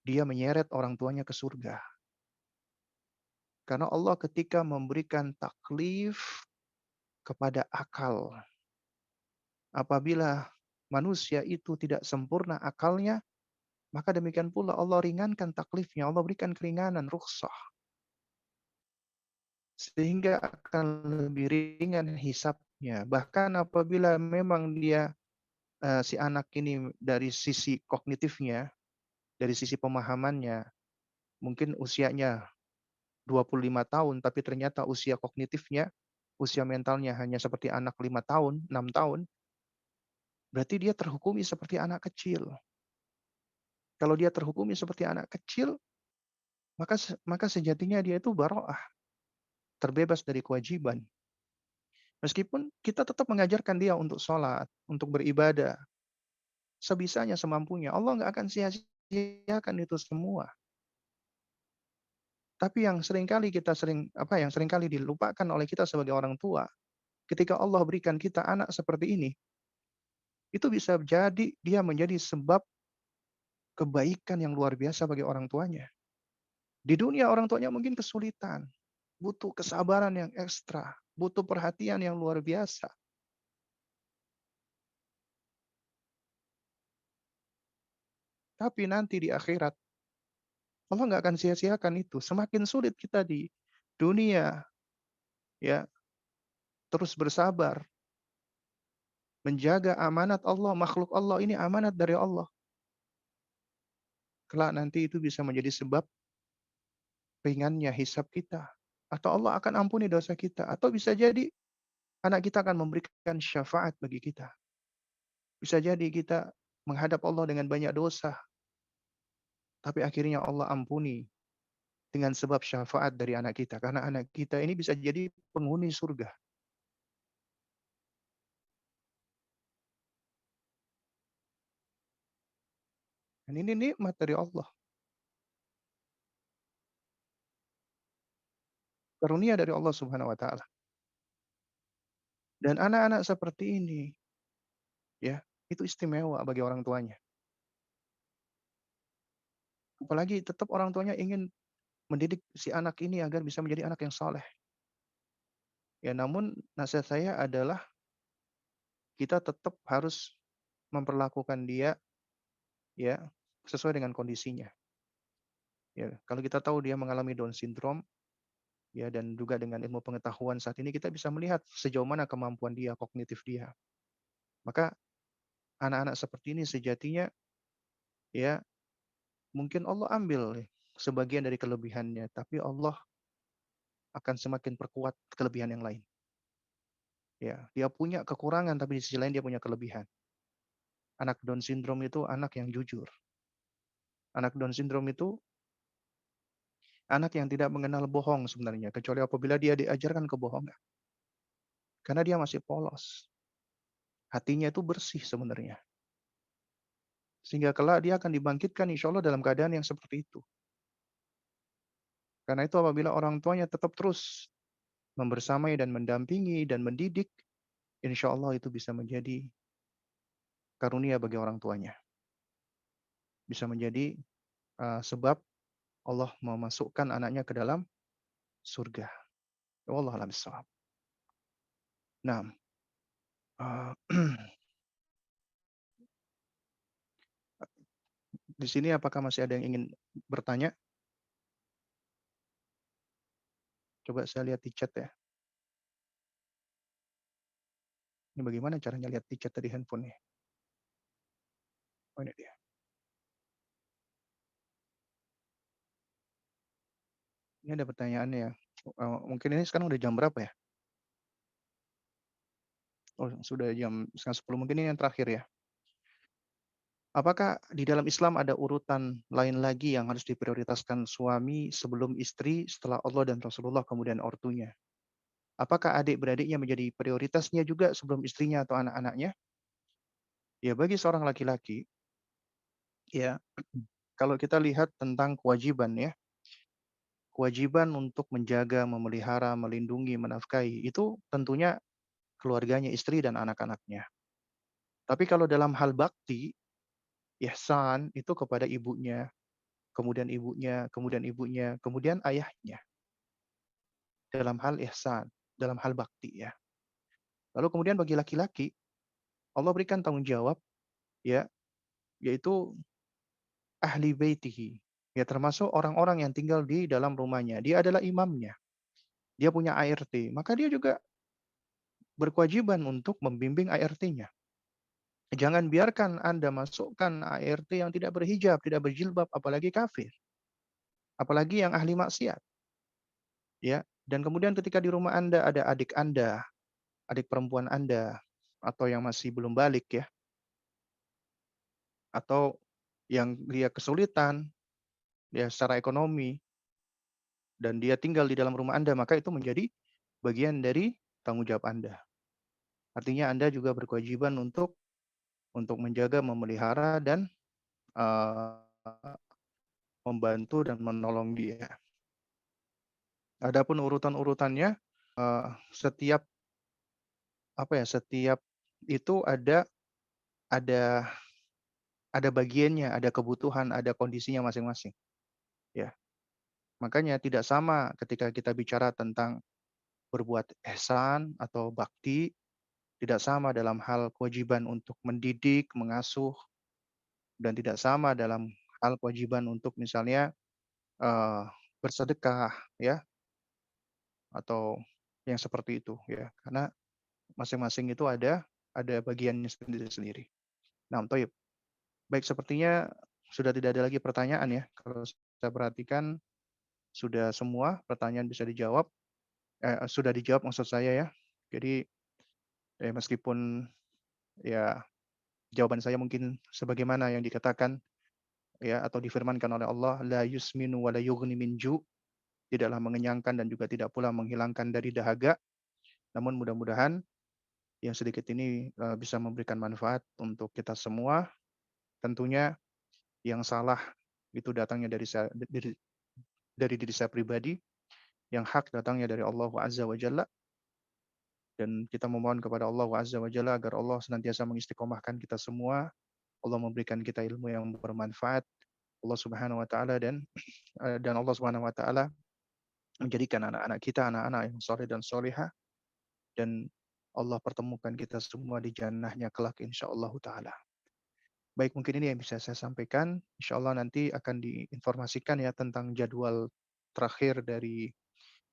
dia menyeret orang tuanya ke surga. Karena Allah ketika memberikan taklif kepada akal, apabila manusia itu tidak sempurna akalnya, maka demikian pula Allah ringankan taklifnya, Allah berikan keringanan, rukhsah. Sehingga akan lebih ringan hisabnya. Bahkan apabila memang dia, si anak ini dari sisi kognitifnya, dari sisi pemahamannya, mungkin usianya 25 tahun, tapi ternyata usia kognitifnya, usia mentalnya hanya seperti anak 5 tahun, 6 tahun, berarti dia terhukumi seperti anak kecil. Kalau dia terhukumi seperti anak kecil, maka sejatinya dia itu bara'ah, terbebas dari kewajiban. Meskipun kita tetap mengajarkan dia untuk sholat, untuk beribadah, sebisanya, semampunya. Allah nggak akan sia-siakan itu semua. Tapi yang seringkali yang seringkali dilupakan oleh kita sebagai orang tua, ketika Allah berikan kita anak seperti ini, itu bisa jadi dia menjadi sebab kebaikan yang luar biasa bagi orang tuanya. Di dunia orang tuanya mungkin kesulitan, butuh kesabaran yang ekstra, butuh perhatian yang luar biasa. Tapi nanti di akhirat, Allah nggak akan sia-siakan itu. Semakin sulit kita di dunia, ya, terus bersabar, menjaga amanat Allah, makhluk Allah ini amanat dari Allah. Kelak nanti itu bisa menjadi sebab ringannya hisab kita. Atau Allah akan ampuni dosa kita. Atau bisa jadi anak kita akan memberikan syafaat bagi kita. Bisa jadi kita menghadap Allah dengan banyak dosa. Tapi akhirnya Allah ampuni dengan sebab syafaat dari anak kita. Karena anak kita ini bisa jadi penghuni surga. Dan ini nikmat dari Allah. Karunia dari Allah Subhanahu wa taala. Dan anak-anak seperti ini, ya, itu istimewa bagi orang tuanya. Apalagi tetap orang tuanya ingin mendidik si anak ini agar bisa menjadi anak yang saleh. Ya, namun nasihat saya adalah kita tetap harus memperlakukan dia, ya, sesuai dengan kondisinya. Ya, kalau kita tahu dia mengalami Down syndrome, ya, dan juga dengan ilmu pengetahuan saat ini kita bisa melihat sejauh mana kemampuan dia, kognitif dia. Maka anak-anak seperti ini sejatinya, ya, mungkin Allah ambil sebagian dari kelebihannya, tapi Allah akan semakin perkuat kelebihan yang lain. Ya, dia punya kekurangan tapi di sisi lain dia punya kelebihan. Anak Down syndrome itu anak yang jujur. Anak Down syndrome itu anak yang tidak mengenal bohong sebenarnya, kecuali apabila dia diajarkan kebohongan. Karena dia masih polos. Hatinya itu bersih sebenarnya. Sehingga kelak dia akan dibangkitkan insya Allah dalam keadaan yang seperti itu. Karena itu apabila orang tuanya tetap terus membersamai dan mendampingi dan mendidik, insya Allah itu bisa menjadi karunia bagi orang tuanya. bisa menjadi, sebab Allah memasukkan anaknya ke dalam surga. Wallahu a'lam bishawab. Nah, di sini apakah masih ada yang ingin bertanya? Coba saya lihat di chat ya. Ini bagaimana caranya lihat di chat dari handphone nih? Oh, ini dia. Ini ada pertanyaannya ya. Mungkin ini sekarang udah jam berapa ya? Oh, sudah jam 9:30, mungkin ini yang terakhir ya. Apakah di dalam Islam ada urutan lain lagi yang harus diprioritaskan suami sebelum istri, setelah Allah dan Rasulullah, kemudian ortunya? Apakah adik-beradiknya menjadi prioritasnya juga sebelum istrinya atau anak-anaknya? Ya, bagi seorang laki-laki, ya, kalau kita lihat tentang kewajiban ya, kewajiban untuk menjaga, memelihara, melindungi, menafkahi, itu tentunya keluarganya, istri dan anak-anaknya. Tapi kalau dalam hal bakti, ihsan itu kepada ibunya, kemudian ibunya, kemudian ibunya, kemudian ayahnya. Dalam hal ihsan, dalam hal bakti ya. Lalu kemudian bagi laki-laki, Allah berikan tanggung jawab ya, yaitu ahli baitihi. Ya, termasuk orang-orang yang tinggal di dalam rumahnya. Dia adalah imamnya. Dia punya ART, maka dia juga berkewajiban untuk membimbing ART-nya. Jangan biarkan Anda masukkan ART yang tidak berhijab, tidak berjilbab, apalagi kafir, apalagi yang ahli maksiat, ya. Dan kemudian ketika di rumah Anda, adik perempuan Anda, atau yang masih belum balik ya, atau yang dia kesulitan ya secara ekonomi dan dia tinggal di dalam rumah Anda, maka itu menjadi bagian dari tanggung jawab Anda. Artinya Anda juga berkewajiban untuk menjaga, memelihara dan membantu dan menolong dia. Adapun urutan-urutannya, setiap setiap itu ada ada bagiannya, ada kebutuhan, ada kondisinya masing-masing, ya. Makanya tidak sama ketika kita bicara tentang berbuat ihsan atau bakti, tidak sama dalam hal kewajiban untuk mendidik, mengasuh, dan tidak sama dalam hal kewajiban untuk misalnya, eee, bersedekah, ya, atau yang seperti itu, ya. Karena masing-masing itu ada bagiannya sendiri-sendiri. Nah, toyib. Baik, sepertinya sudah tidak ada lagi pertanyaan ya. Kalau saya perhatikan sudah semua pertanyaan bisa dijawab, sudah dijawab maksud saya ya. Jadi, meskipun ya jawaban saya mungkin sebagaimana yang dikatakan ya atau difirmankan oleh Allah, la yusminu wa la yughni min ju', tidaklah mengenyangkan dan juga tidak pula menghilangkan dari dahaga. Namun mudah-mudahan yang sedikit ini bisa memberikan manfaat untuk kita semua. Tentunya yang salah itu datangnya dari diri saya pribadi, yang hak datangnya dari Allah Azza wa Jalla, dan kita memohon kepada Allah Azza wa Jalla agar Allah senantiasa mengistiqomahkan kita semua, Allah memberikan kita ilmu yang bermanfaat, Allah Subhanahu wa taala dan Allah Subhanahu wa taala menjadikan anak-anak kita anak-anak yang soleh dan solehah, dan Allah pertemukan kita semua di jannahnya kelak insyaallah taala. Baik, mungkin ini yang bisa saya sampaikan. Insyaallah nanti akan diinformasikan ya tentang jadwal terakhir dari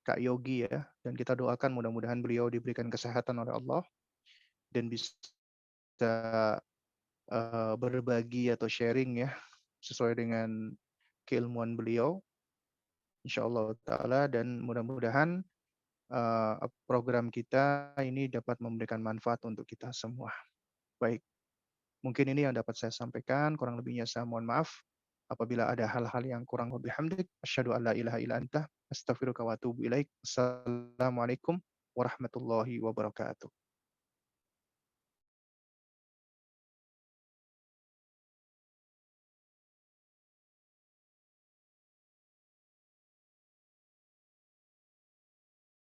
Kak Yogi ya, dan kita doakan mudah-mudahan beliau diberikan kesehatan oleh Allah dan bisa berbagi atau sharing ya sesuai dengan keilmuan beliau insyaallah taala, dan mudah-mudahan program kita ini dapat memberikan manfaat untuk kita semua. Baik, mungkin ini yang dapat saya sampaikan, kurang lebihnya saya mohon maaf. Apabila ada hal-hal yang kurang lebih hamdik, asyhadu an la ilaha illa anta, astaghfiruka wa atubu ilaik. Assalamualaikum warahmatullahi wabarakatuh.